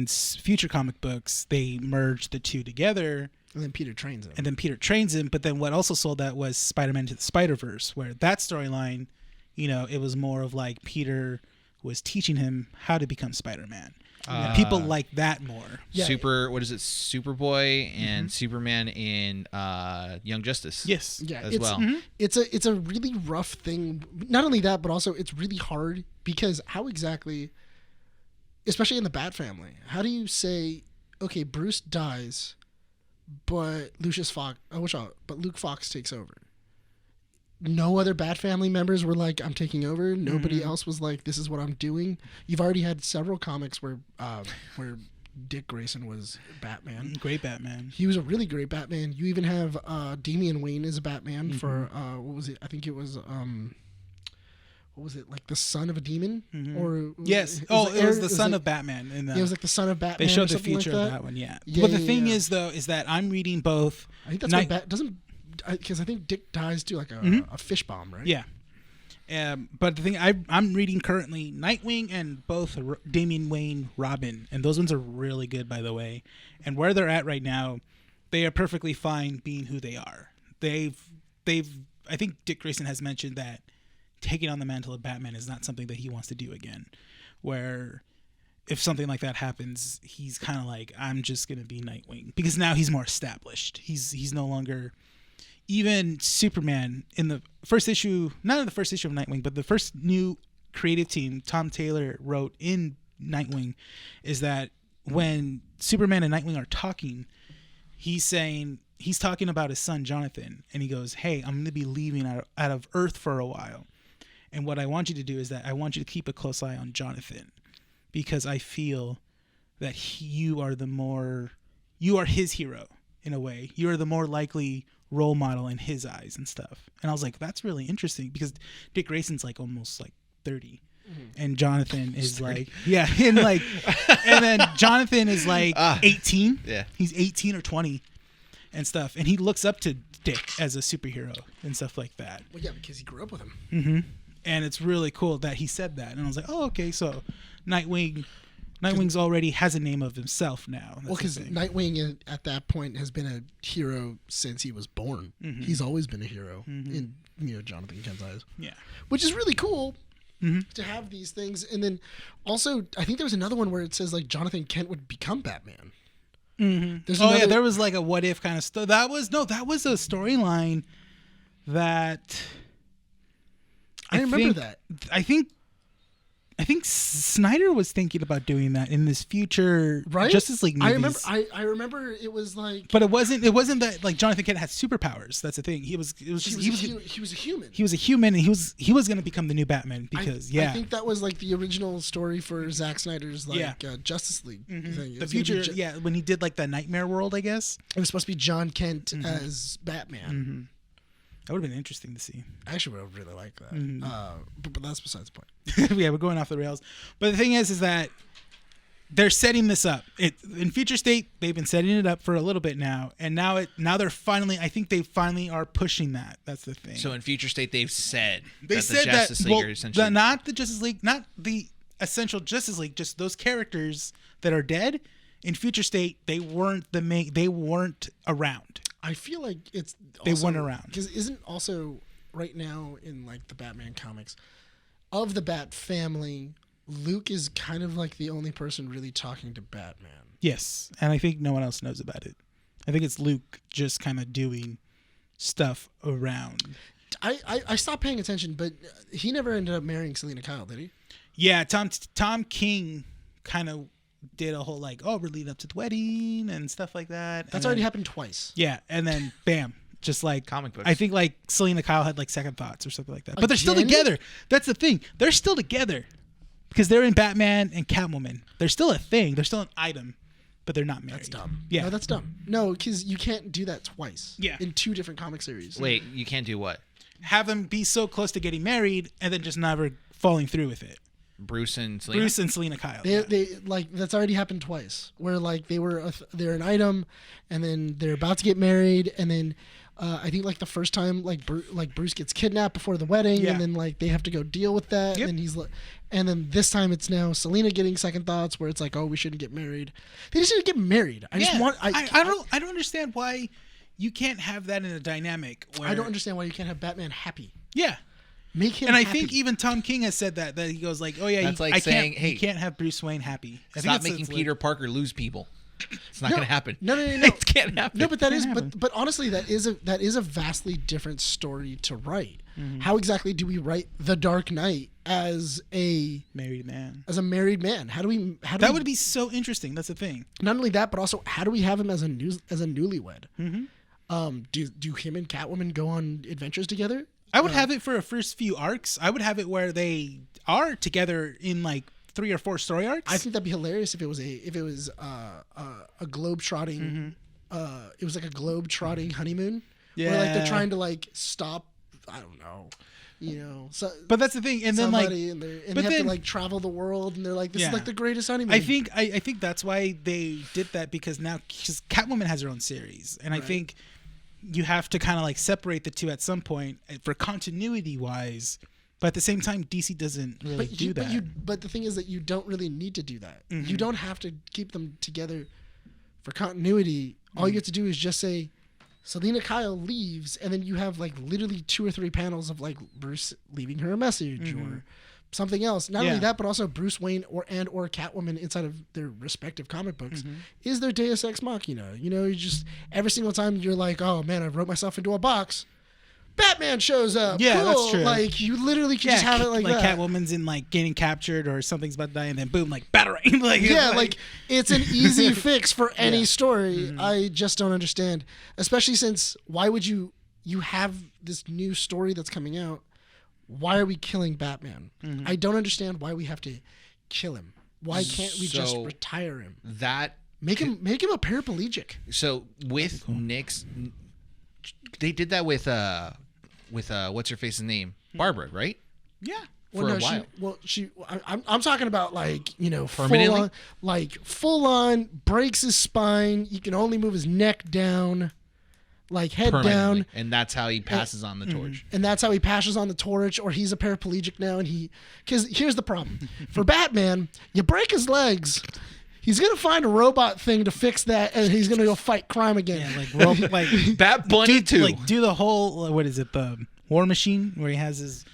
S1: future comic books, they merged the two together.
S3: And then Peter trains him.
S1: But then what also sold that was Spider-Man Into the Spider-Verse, where that storyline, it was more of like Peter was teaching him how to become Spider-Man. People like that more.
S3: Yeah.
S2: Superboy and Superman in Young Justice.
S1: Yes.
S3: Yeah.
S2: As well.
S3: It's a really rough thing. Not only that, but also it's really hard because how exactly, especially in the Bat family, how do you say, okay, Bruce dies, but Luke Fox takes over? No other Bat family members were like, I'm taking over. Nobody else was like, this is what I'm doing. You've already had several comics where Dick Grayson was Batman.
S1: Great Batman.
S3: He was a really great Batman. You even have Damian Wayne as a Batman for what was it? I think it was what was it, like the son of a demon? Or
S1: yes. It was the son of Batman.
S3: It was like the son of Batman.
S1: They showed the future of that one. Yeah. But the thing is, though, is that I'm reading both.
S3: I think that's because I think Dick dies to like a fish bomb, right?
S1: Yeah. But the thing I'm reading currently, Nightwing and both Damian Wayne, Robin, and those ones are really good, by the way. And where they're at right now, they are perfectly fine being who they are. I think Dick Grayson has mentioned that taking on the mantle of Batman is not something that he wants to do again. Where if something like that happens, he's kind of like, I'm just gonna be Nightwing, because now he's more established. He's no longer. Even Superman in the first issue, not in the first issue of Nightwing, but the first new creative team Tom Taylor wrote in Nightwing, is that when Superman and Nightwing are talking, he's talking about his son Jonathan, and he goes, hey, I'm going to be leaving out of Earth for a while, and what I want you to do is that I want you to keep a close eye on Jonathan, because I feel that you are his hero in a way. You are the more likely role model in his eyes and stuff. And I was like, that's really interesting, because Dick Grayson's like almost like 30 and Jonathan is like, yeah, and like, and then Jonathan is like 18.
S2: Yeah,
S1: he's 18 or 20 and stuff, and he looks up to Dick as a superhero and stuff like that.
S3: Well, yeah, because he grew up with him.
S1: And it's really cool that he said that. And I was like, oh, okay, so Nightwing's already has a name of himself now.
S3: Well, because Nightwing at that point has been a hero since he was born. He's always been a hero in Jonathan Kent's eyes.
S1: Yeah, which
S3: is really cool to have these things. And then also, I think there was another one where it says like Jonathan Kent would become Batman.
S1: Yeah, there was like a what if kind of stuff. That was a storyline that
S3: I remember that.
S1: I think Snyder was thinking about doing that in this future Justice League movies.
S3: I remember it was like,
S1: but it wasn't that like Jonathan Kent had superpowers. That's the thing. He was a human. He was a human, and he was going to become the new Batman because I
S3: think that was like the original story for Zack Snyder's Justice League thing.
S1: The future, when he did like the Nightmare World, I guess
S3: it was supposed to be John Kent as Batman.
S1: That would have been interesting to see.
S3: I actually would have really liked that. But that's besides the point.
S1: Yeah, we're going off the rails. But the thing is that they're setting this up. In Future State, they've been setting it up for a little bit now, and now they're finally. I think they finally are pushing that. That's the thing.
S2: So in Future State, they've said
S1: the Justice League are essentially not the Justice League, not the essential Justice League, just those characters that are dead. In Future State, they weren't they weren't around.
S3: I feel like
S1: they weren't around
S3: because isn't also right now in like the Batman comics of the Bat family, Luke is kind of like the only person really talking to Batman.
S1: Yes, and I think no one else knows about it. I think it's Luke just kind of doing stuff around.
S3: I stopped paying attention, but he never ended up marrying Selena Kyle, did he?
S1: Yeah, Tom King kind of did a whole like, we're leading up to the wedding and stuff like that.
S3: That's already happened twice.
S1: Yeah, and then bam, just like
S2: comic books.
S1: I think like Selena Kyle had like second thoughts or something like that. But they're still together. That's the thing. They're still together because they're in Batman and Catwoman. They're still a thing. They're still an item, but they're not married.
S3: That's dumb.
S1: Yeah,
S3: no, that's dumb. No, because you can't do that twice.
S1: Yeah,
S3: in two different comic series.
S2: Wait, you can't do what?
S1: Have them be so close to getting married and then just never following through with it.
S2: Bruce and Selena
S3: Kyle. They like that's already happened twice. Where like they're an item, and then they're about to get married, and then I think like the first time like Bruce gets kidnapped before the wedding, and then like they have to go deal with that, and he's like, and then this time it's now Selena getting second thoughts where it's like, we shouldn't get married. They just shouldn't get married. I
S1: don't understand why you can't have that in a dynamic. Where
S3: I don't understand why you can't have Batman happy.
S1: Yeah.
S3: Make him
S1: and
S3: happy.
S1: I think even Tom King has said that he goes like, that's like saying, hey, you can't have Bruce Wayne happy.
S2: Stop making Peter Parker lose people. It's not going to happen.
S3: No.
S2: It can't happen.
S3: No, but that is, but honestly, that is a vastly different story to write. Mm-hmm. How exactly do we write The Dark Knight as a married man? That would be
S1: so interesting. That's the thing.
S3: Not only that, but also how do we have him as a newlywed? Mm-hmm. Do him and Catwoman go on adventures together?
S1: I would have it for a first few arcs. I would have it where they are together in like 3 or 4 story arcs.
S3: I think that'd be hilarious if it was a globe trotting. It was like a globe trotting honeymoon. Yeah, where like they're trying to like stop. I don't know. So,
S1: but that's the thing, and then like,
S3: and they have to like travel the world, and they're like, this is like the greatest honeymoon.
S1: I think that's why they did that because Catwoman has her own series, and I think you have to kind of like separate the two at some point for continuity wise, but at the same time DC doesn't really do that.
S3: But the thing is that you don't really need to do that.
S1: Mm-hmm.
S3: You don't have to keep them together for continuity. All you have to do is just say Selena Kyle leaves, and then you have like literally 2 or 3 panels of like Bruce leaving her a message or something else. Not only that, but also Bruce Wayne or Catwoman inside of their respective comic books is their Deus Ex Machina. You just every single time you're like, oh man, I wrote myself into a box. Batman shows up.
S1: Yeah,
S3: cool.
S1: That's true.
S3: Like you literally can just have it like that.
S1: Like Catwoman's in like getting captured or something's about to die, and then boom, like battering. like
S3: it's an easy fix for any story. Mm-hmm. I just don't understand, especially since why would you have this new story that's coming out? Why are we killing Batman? Mm-hmm. I don't understand why we have to kill him. Why can't we just retire him? Make him a paraplegic.
S2: So with Nick's, they did that with what's her face's name? Barbara, right?
S1: Yeah.
S2: For a while.
S3: I'm talking about like,
S2: permanently?
S3: full on breaks his spine. You can only move his neck down. Like head down,
S2: and that's how he passes on the torch.
S3: And that's how he passes on the torch, or he's a paraplegic now. And because here's the problem: for Batman, you break his legs, he's gonna find a robot thing to fix that, and he's gonna go fight crime again.
S1: Yeah, like
S2: Bat Bunny too.
S1: Like do the whole the War Machine where he has his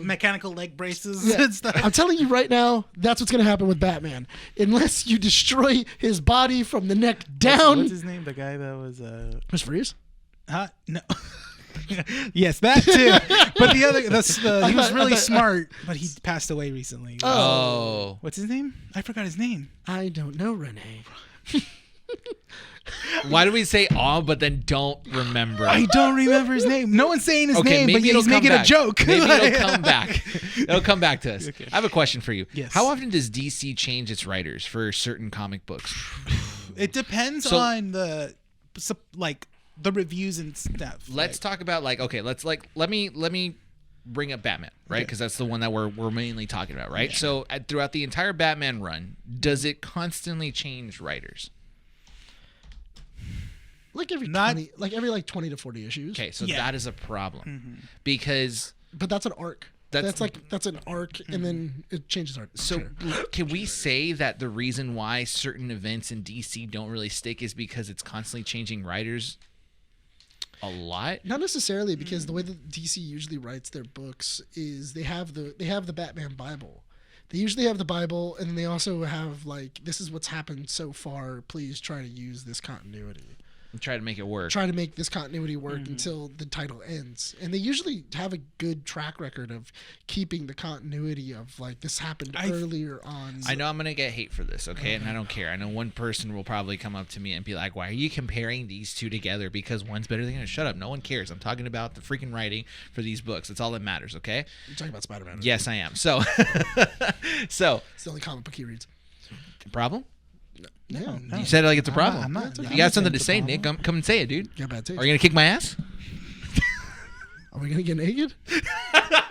S1: mechanical leg braces and stuff.
S3: I'm telling you right now, that's what's gonna happen with Batman, unless you destroy his body from the neck down.
S1: What's his name? The guy that was
S3: Chris Freeze.
S1: No. Yes, that too. But the other, he was really smart, but he passed away recently.
S2: Oh.
S1: What's his name? I forgot his name.
S3: I don't know, Rene.
S2: Why do we say but then don't remember?
S1: I don't remember his name. No one's saying his name, but he's making a joke.
S2: Maybe it'll come back. It'll come back to us. Okay. I have a question for you.
S1: Yes.
S2: How often does DC change its writers for certain comic books?
S1: It depends on the reviews and stuff.
S2: Let's talk about let me bring up Batman, right? Because that's the one that we're mainly talking about, right? Yeah. So throughout the entire Batman run, does it constantly change writers?
S3: Like every 20 to 40 issues.
S2: Okay, so that is a problem because.
S3: But that's an arc. That's an arc, and then it changes art.
S2: So can we say that the reason why certain events in DC don't really stick is because it's constantly changing writers a lot?
S3: Not necessarily, because the way that DC usually writes their books is they have the Batman Bible. They usually have the Bible, and they also have this is what's happened so far. Please try to use this continuity.
S2: And try to make it work.
S3: Try to make this continuity work until the title ends. And they usually have a good track record of keeping the continuity of this happened earlier on.
S2: I know I'm going to get hate for this, okay? And I don't care. I know one person will probably come up to me and be like, why are you comparing these two together? Because one's better than the other. Shut up. No one cares. I'm talking about the freaking writing for these books. That's all that matters, okay?
S3: You're talking about Spider-Man.
S2: Yes, I am. So.
S3: It's the only comic book he reads.
S2: Problem?
S3: No.
S2: You said it like it's a problem.
S1: I'm not,
S2: you got something to say, Nick. Come and say it, dude.
S3: You got bad taste.
S2: Are you going to kick my ass?
S3: Are we going to get naked?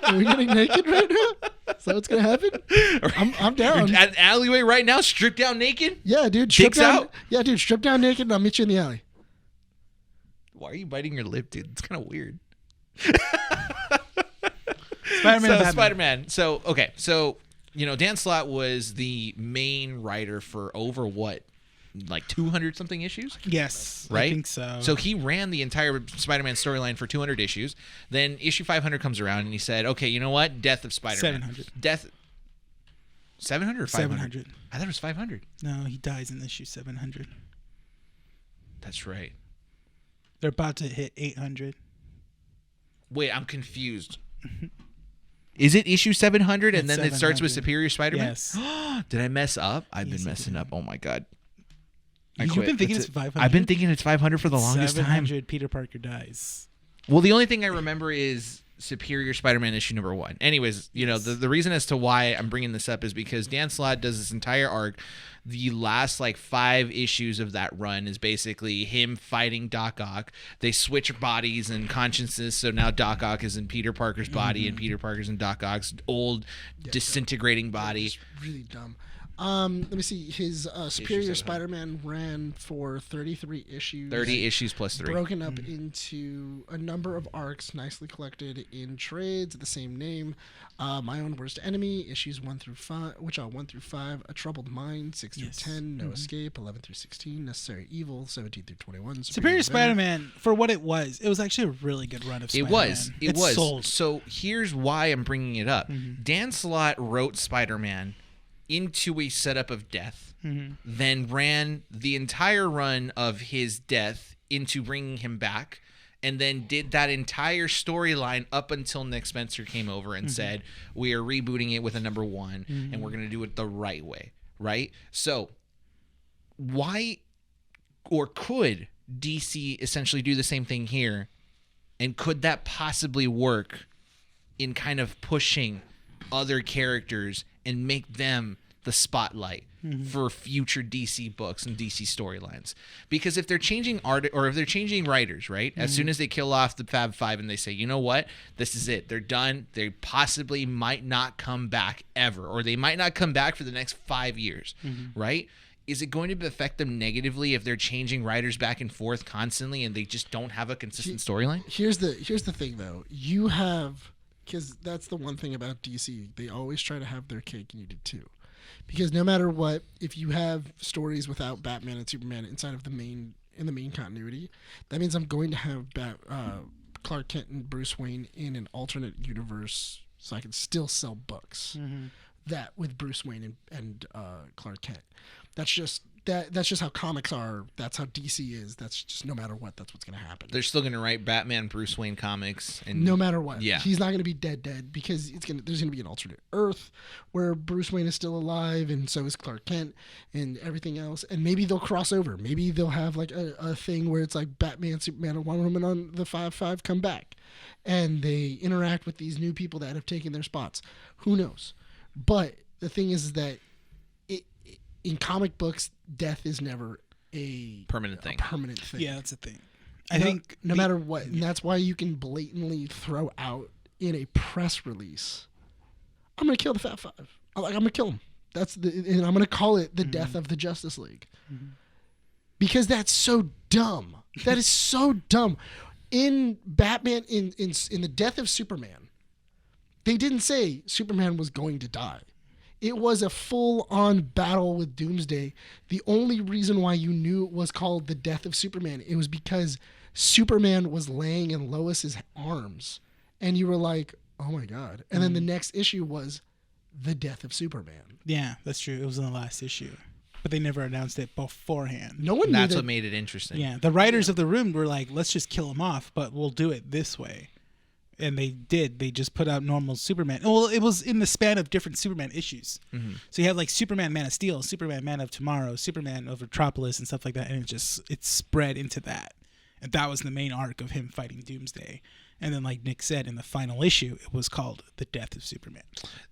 S3: Are we getting naked right now? Is that what's going to happen? I'm down.
S2: You're at an alleyway right now, stripped down naked?
S3: Yeah, dude.
S2: Dicks out?
S3: Yeah, dude. Strip down naked and I'll meet you in the alley.
S2: Why are you biting your lip, dude? It's kind of weird. Spider-Man. So, okay. So, Dan Slott was the main writer for over 200 something issues?
S1: Yes,
S2: right?
S1: I think so.
S2: So he ran the entire Spider-Man storyline for 200 issues. Then issue 500 comes around and he said, okay, you know what? Death of Spider-Man.
S1: 700.
S2: 700 or 500?
S1: 700.
S2: I thought it was 500.
S1: No, he dies in issue 700.
S2: That's right.
S1: They're about to hit 800.
S2: Wait, I'm confused. Is it issue 700 and then 700. It starts with Superior Spider-Man?
S1: Yes.
S2: Did I mess up? I've been messing up. Oh my God.
S1: You've been thinking it's 500?
S2: I've been thinking it's 500 for the longest time.
S1: 700 Peter Parker dies.
S2: Well, the only thing I remember is Superior Spider-Man issue number 1. Anyways, the reason as to why I'm bringing this up is because Dan Slott does this entire arc. The last 5 issues of that run is basically him fighting Doc Ock. They switch bodies and consciences, so now Doc Ock is in Peter Parker's body and Peter Parker's in Doc Ock's old disintegrating body.
S3: It's really dumb. Let me see. His Superior Spider-Man ran for 33 issues.
S2: 30 issues plus 3.
S3: Broken up into a number of arcs, nicely collected in trades of the same name. My Own Worst Enemy, issues 1 through 5, which are 1 through 5. A Troubled Mind, 6 through 10. No Escape, 11 through 16. Necessary Evil, 17 through 21.
S1: Superior Spider-Man, for what it was actually a really good run of Spider-Man.
S2: It was.
S1: Sold.
S2: So here's why I'm bringing it up. Dan Slott wrote Spider-Man into a setup of death, then ran the entire run of his death into bringing him back, and then did that entire storyline up until Nick Spencer came over and said, we are rebooting it with a number 1, and we're going to do it the right way, right? So why or could DC essentially do the same thing here, and could that possibly work in kind of pushing other characters and make them the spotlight for future DC books and DC storylines? Because if they're changing art, or if they're changing writers, right? As soon as they kill off the Fab Five and they say, you know what, this is it, they're done. They possibly might not come back ever, or they might not come back for the next 5 years, right? Is it going to affect them negatively if they're changing writers back and forth constantly and they just don't have a consistent storyline?
S3: Here's the thing, though. You have, because that's the one thing about DC, they always try to have their cake and eat it too. Because no matter what, if you have stories without Batman and Superman inside of the main continuity, that means I'm going to have Clark Kent and Bruce Wayne in an alternate universe, so I can still sell books that with Bruce Wayne and Clark Kent. That's just that's just how comics are. That's how DC is. That's just no matter what, that's what's going to happen.
S2: They're still going to write Batman, Bruce Wayne comics, and
S3: no matter what.
S2: Yeah,
S3: he's not going to be dead because there's going to be an alternate Earth where Bruce Wayne is still alive, and so is Clark Kent and everything else. And maybe they'll cross over. Maybe they'll have like a thing where it's like Batman, Superman, and Wonder Woman on the 5-5 come back, and they interact with these new people that have taken their spots. Who knows? But the thing is that in comic books, death is never a
S2: permanent thing.
S1: Yeah, that's the thing. I think
S3: no matter what, and that's why you can blatantly throw out in a press release, "I'm going to kill the Fat Five. I'm going to kill them." And I'm going to call it the death of the Justice League, because that's so dumb. That is so dumb. In Batman, in the death of Superman, they didn't say Superman was going to die. It was a full-on battle with Doomsday. The only reason why you knew it was called the death of Superman, it was because Superman was laying in Lois's arms, and you were like, "Oh my God!" And then the next issue was the death of Superman.
S1: Yeah, that's true. It was in the last issue, but they never announced it beforehand.
S3: No one knew
S2: That's
S3: that.
S2: what made it interesting.
S1: Yeah, the writers of the room were like, "Let's just kill him off, but we'll do it this way." And they did. They just put out normal Superman. Well, it was in the span of different Superman issues. So you have like Superman, Man of Steel, Superman, Man of Tomorrow, Superman of Metropolis, and stuff like that. And it spread into that. And that was the main arc of him fighting Doomsday. And then, like Nick said, in the final issue, it was called The Death of Superman.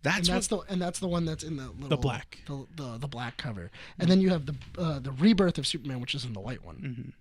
S3: That's the one that's in the little,
S1: the black,
S3: the black cover. And then you have the rebirth of Superman, which is in the white one.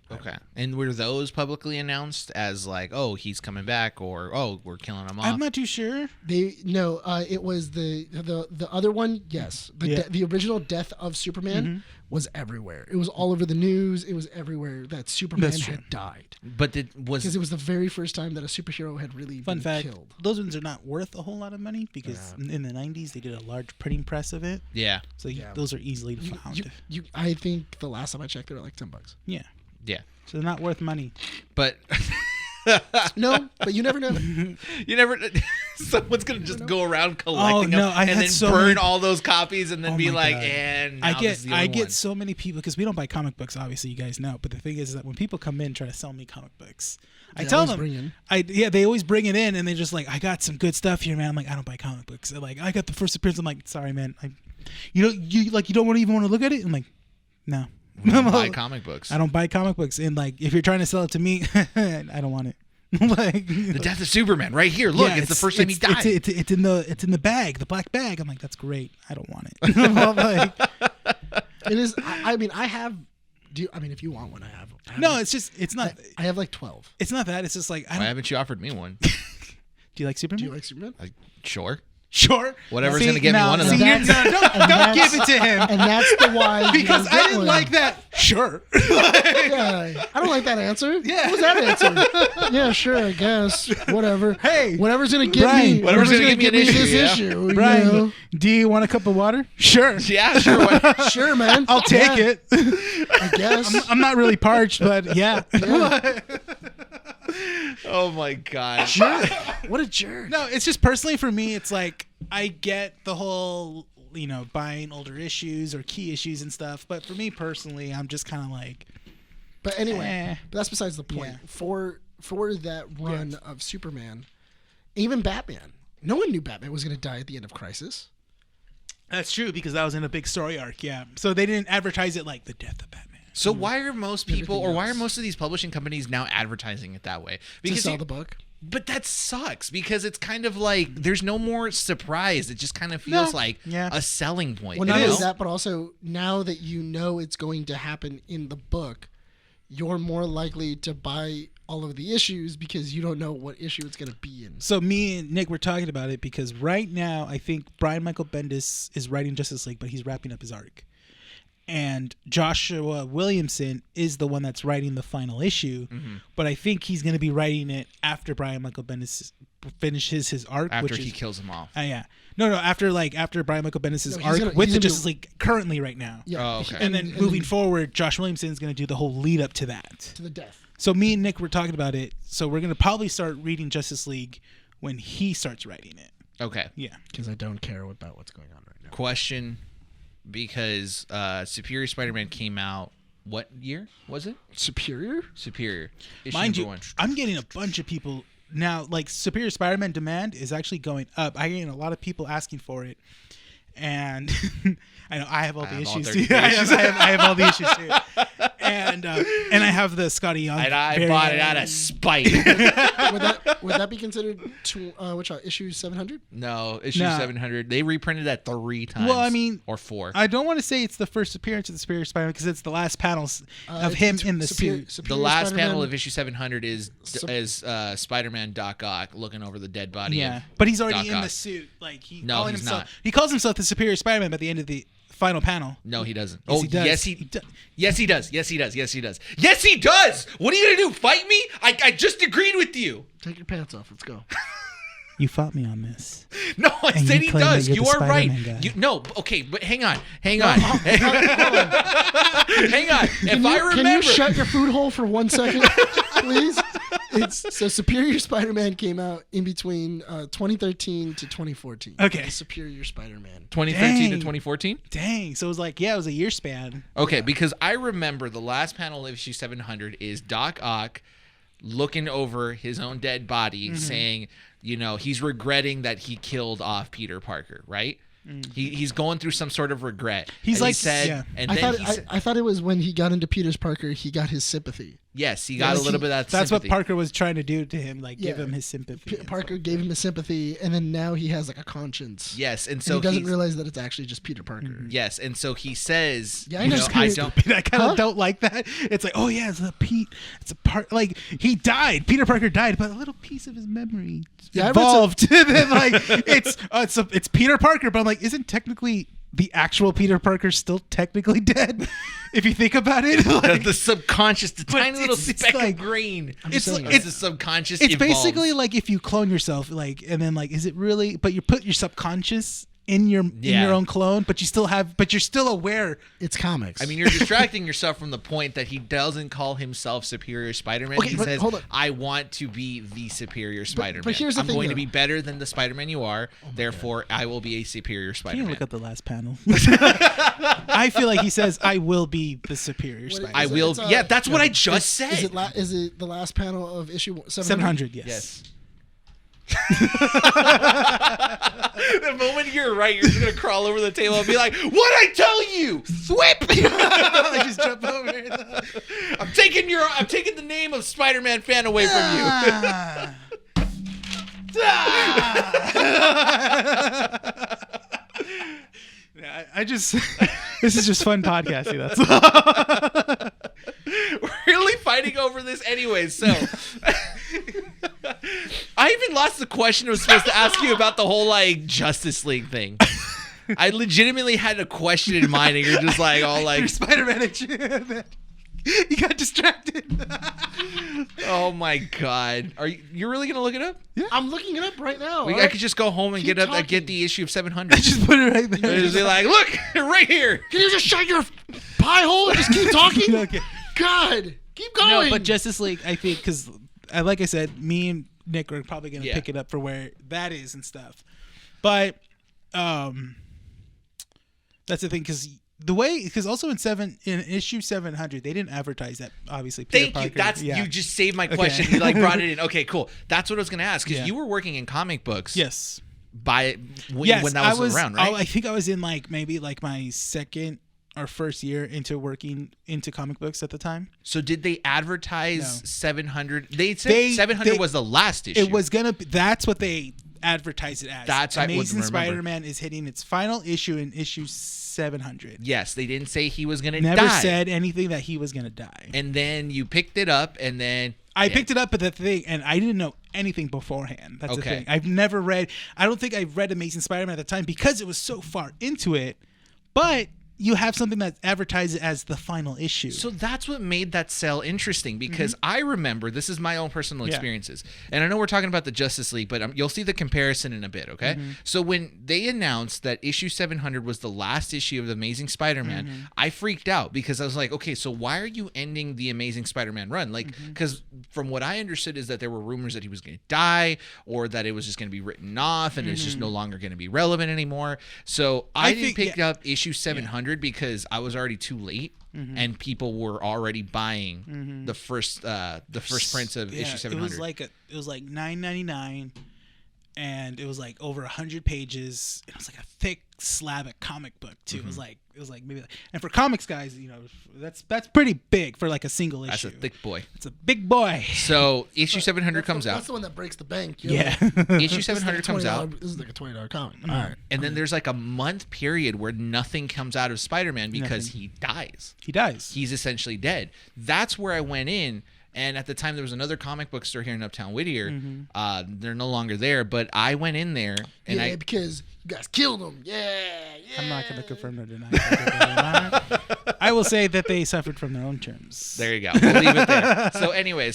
S2: Okay. And were those publicly announced as like, "Oh, he's coming back," or "Oh, we're killing him off"?
S1: I'm not too sure.
S3: It was the other one. Yes, the original death of Superman was everywhere. It was all over the news. It was everywhere that Superman had died.
S2: But because
S3: it was the very first time that a superhero had really been killed.
S1: Those ones are not worth a whole lot of money because in the 90s they did a large printing press of it.
S2: Yeah.
S1: So those are easily found.
S3: I think the last time I checked, they were like $10.
S1: Yeah.
S2: Yeah.
S1: So they're not worth money.
S2: But
S3: no, but you never know.
S2: You never. Someone's gonna just go around collecting them
S1: and
S2: then burn all those copies and then be like,
S1: God.
S2: "And
S1: I get so many people because we don't buy comic books. Obviously, you guys know. But the thing is that when people come in try to sell me comic books, I tell them, they always bring it in and they're just like, "I got some good stuff here, man." I'm like, "I don't buy comic books." They're like, "I got the first appearance." I'm like, "Sorry, man. You don't even want to look at it." I'm like, "No."
S2: We don't buy comic books.
S1: I don't buy comic books, and like if you're trying to sell it to me, I don't want it. Like
S2: the death of Superman, right here. Look, it's the first time he died.
S1: It's in the bag, the black bag. I'm like, that's great. I don't want it.
S3: It is. I have. If you want one, I have.
S1: No, it's not.
S3: I have like 12.
S1: It's not that. It's just like
S2: why haven't you offered me one?
S1: Do you like Superman?
S3: Do you like Superman?
S2: Sure.
S1: Sure.
S2: Whatever's going to get me one of them.
S1: Don't give it to him.
S3: And that's the why.
S1: Because I didn't like that. Sure.
S3: I don't like that answer.
S1: Yeah.
S3: What was that answer? Yeah, sure, I guess. Whatever.
S1: Hey.
S3: Whatever's going to give
S1: Brian,
S3: me. Whatever's going to give me this issue.
S1: Brian, do you want a cup of water? Sure.
S2: Yeah, sure.
S3: Sure, man.
S1: I'll take it.
S3: I guess.
S1: I'm not really parched, but yeah.
S2: Oh my gosh.
S3: Jerk. What a jerk.
S1: No, it's just personally for me, it's like I get the whole, buying older issues or key issues and stuff. But for me personally, I'm just kind of like.
S3: But anyway, but that's besides the point.
S1: Yeah.
S3: For that run of Superman, even Batman, no one knew Batman was going to die at the end of Crisis.
S1: That's true because that was in a big story arc, yeah. So they didn't advertise it like the death of Batman.
S2: So why are most people, or why are most of these publishing companies now advertising it that way?
S3: Because to sell the book.
S2: But that sucks because it's kind of like there's no more surprise. It just kind of feels like a selling point.
S3: Well, not only that, but also now that you know it's going to happen in the book, you're more likely to buy all of the issues because you don't know what issue it's going to be in.
S1: So me and Nick were talking about it because right now I think Brian Michael Bendis is writing Justice League, but he's wrapping up his arc. And Joshua Williamson is the one that's writing the final issue, but I think he's going to be writing it after Brian Michael Bendis finishes his arc.
S2: After he kills him off.
S1: Yeah. No, after Brian Michael Bendis' arc with the Justice League currently right now.
S3: Yeah.
S2: Oh, okay.
S1: And then moving forward, Josh Williamson is going to do the whole lead up to that.
S3: To the death.
S1: So me and Nick were talking about it. So we're going to probably start reading Justice League when he starts writing it.
S2: Okay.
S1: Yeah.
S3: Because I don't care about what's going on right now.
S2: Question. because Superior Spider-Man came out. What year was it?
S3: Superior.
S2: Issue
S1: Mind you,
S2: #1.
S1: I'm getting a bunch of people now. Like Superior Spider-Man demand is actually going up. I'm getting a lot of people asking for it, and I know I have all the issues too. I have all the issues too, and I have the Scotty Young.
S2: And I bought it out of spite.
S3: Would that be considered issue 700?
S2: No, issue 700. They reprinted that 3 times.
S1: Well, I mean,
S2: or 4.
S1: I don't want to say it's the first appearance of the Superior Spider-Man because it's the last panels of him in the suit.
S2: The last panel of issue 700 is Spider-Man Doc Ock looking over the dead body.
S1: Yeah, but he's already
S2: Doc
S1: in
S2: Ock.
S1: the suit. Like
S2: he's
S1: himself,
S2: not.
S1: He calls himself the Superior Spider-Man by the end of the final panel.
S2: No, he doesn't.
S1: Yes, he does.
S2: Yes, he does. Yes, he does. Yes, he does. Yes, he does. Yes, he does. What are you gonna do? Fight me? I just agreed with you.
S3: Take your pants off. Let's go.
S1: You fought me on this.
S2: No, I
S1: And
S2: said
S1: you
S2: he
S1: claim that
S2: does.
S1: you're
S2: You
S1: the
S2: are right.
S1: Spider-Man guy.
S2: No, okay, but hang on. Hang on. Hang on. If I remember,
S3: Can you shut your food hole for 1 second, please? So Superior Spider-Man came out in between 2013 to 2014.
S1: Okay.
S3: The Superior Spider-Man.
S2: 2013 to 2014?
S1: Dang. So it was like, it was a year span.
S2: Okay, because I remember the last panel of issue 700 is Doc Ock looking over his own dead body, saying, he's regretting that he killed off Peter Parker, right? He's going through some sort of regret.
S1: He's
S2: and
S1: like,
S2: he said,
S1: yeah.
S2: and
S3: I
S2: then
S3: thought I thought it was when he got into Peter Parker, he got his sympathy.
S2: yes, he got a little bit of that
S1: That's
S2: sympathy.
S1: what Parker was trying to do to him, like give
S3: Yeah.
S1: him his sympathy.
S3: Parker gave him his sympathy, and then now he has like a conscience.
S2: Yes, and
S3: And
S2: so
S3: he doesn't
S2: he's-
S3: realize that it's actually just Peter Parker.
S2: Yes, and so he says,
S3: Yeah, I know.
S2: I don't.
S1: I kind of don't like that. It's like, oh yeah, it's a part. Like he died. Peter Parker died, but a little piece of his memory evolved. Then like it's Peter Parker, but I'm like, isn't technically the actual Peter Parker still technically dead? If you think about it, like,
S2: The subconscious, the tiny little
S1: it's
S2: speck
S1: like-
S2: of green.
S1: it's
S2: the subconscious.
S1: it's
S2: evolves.
S1: basically like if you clone yourself, like, and then like, is it really? But you put your subconscious in your own clone, but you're still aware.
S3: It's comics.
S2: I mean, you're distracting yourself from the point that he doesn't call himself Superior Spider-Man.
S3: Okay,
S2: he
S3: but
S2: says,
S3: hold on.
S2: I want to be the Superior Spider-Man.
S3: but here's the
S2: I'm
S3: thing,
S2: going to
S3: though.
S2: be better than the Spider-Man you are. Therefore, I will be a Superior
S1: Can you
S2: Spider-Man.
S1: look at the last panel? I feel like he says, "I will be the Superior Spider-Man."
S2: I will.
S3: It's,
S2: That's what I just said.
S3: Is it the last panel of issue
S1: 700, yes.
S2: Yes. The moment you're right, you're just gonna crawl over the table and be like, "What'd I tell you? Whip!"
S1: I just jump over.
S2: I'm taking the name of Spider-Man fan away from you.
S1: I just this is just fun podcasting. That's all.
S2: We're really fighting over this anyway, so I even lost the question I was supposed to ask you about the whole like Justice League thing. I legitimately had a question in mind, and you're just like all like
S1: You're Spider-Man. You got distracted.
S2: oh my god, you're really gonna look it up?
S3: I'm looking it up right now.
S2: I could just go home and
S3: Keep
S2: get
S3: talking.
S2: the issue of 700.
S1: Just put it right there.
S2: And just be like, look, right here.
S3: Can you just shut your pie hole and just keep talking?
S1: Okay.
S3: God, keep
S1: No,
S3: going.
S1: but Justice League, I think, because like I said, me and Nick are probably gonna pick it up for where that is and stuff. But that's the thing, because also in issue 700 they didn't advertise that obviously Peter
S2: Thank
S1: Parker,
S2: you. That's
S1: yeah.
S2: you just saved my question. You like brought it in. Okay, cool. That's what I was gonna ask because
S1: Yeah.
S2: you were working in comic books.
S1: Yes.
S2: When that was around, right?
S1: I think I was in maybe my second or first year into working into comic books at the time.
S2: So did they advertise
S1: No.
S2: 700? They said 700 was the last issue.
S1: It was gonna be, that's what they advertised it as.
S2: That's I
S1: Amazing
S2: wouldn't remember.
S1: Spider-Man is hitting its final issue in issue 700.
S2: Yes, they didn't say he was gonna
S1: Never
S2: die.
S1: said anything that he was gonna die.
S2: And then you picked it up, and then
S1: I picked it up at the thing, and I didn't know anything beforehand. That's the
S2: Okay.
S1: thing. I've never read. I don't think I read Amazing Spider-Man at the time because it was so far into it. But you have something that advertises as the final issue.
S2: So that's what made that sell interesting, because I remember, this is my own personal experiences, and I know we're talking about the Justice League, but you'll see the comparison in a bit, okay? So when they announced that issue 700 was the last issue of the Amazing Spider-Man, I freaked out, because I was like, okay, so why are you ending the Amazing Spider-Man run? Like, because from what I understood is that there were rumors that he was going to die, or that it was just going to be written off, and it's just no longer going to be relevant anymore. So I didn't pick up issue 700 because I was already too late, and people were already buying the first prints of issue 700.
S1: It was like $9.99, and it was like over 100 pages. It was like a thick slab of comic book too. It was like maybe, and for comics guys, you know, that's pretty big for like a single issue.
S2: That's a thick boy.
S1: It's a big boy.
S2: So issue 700 comes out.
S3: That's the one that breaks the bank.
S1: Yeah.
S2: Issue 700 comes out.
S3: This is like a $20 comic. All right.
S2: And then there's like a month period where nothing comes out of Spider-Man because he dies. He's essentially dead. That's where I went in. And at the time, there was another comic book store here in Uptown Whittier. They're no longer there, but I went in there, and
S3: because you guys killed them. Yeah.
S1: I'm not going to confirm or deny. I will say that they suffered from their own terms.
S2: There you go. We'll leave it there. So anyway,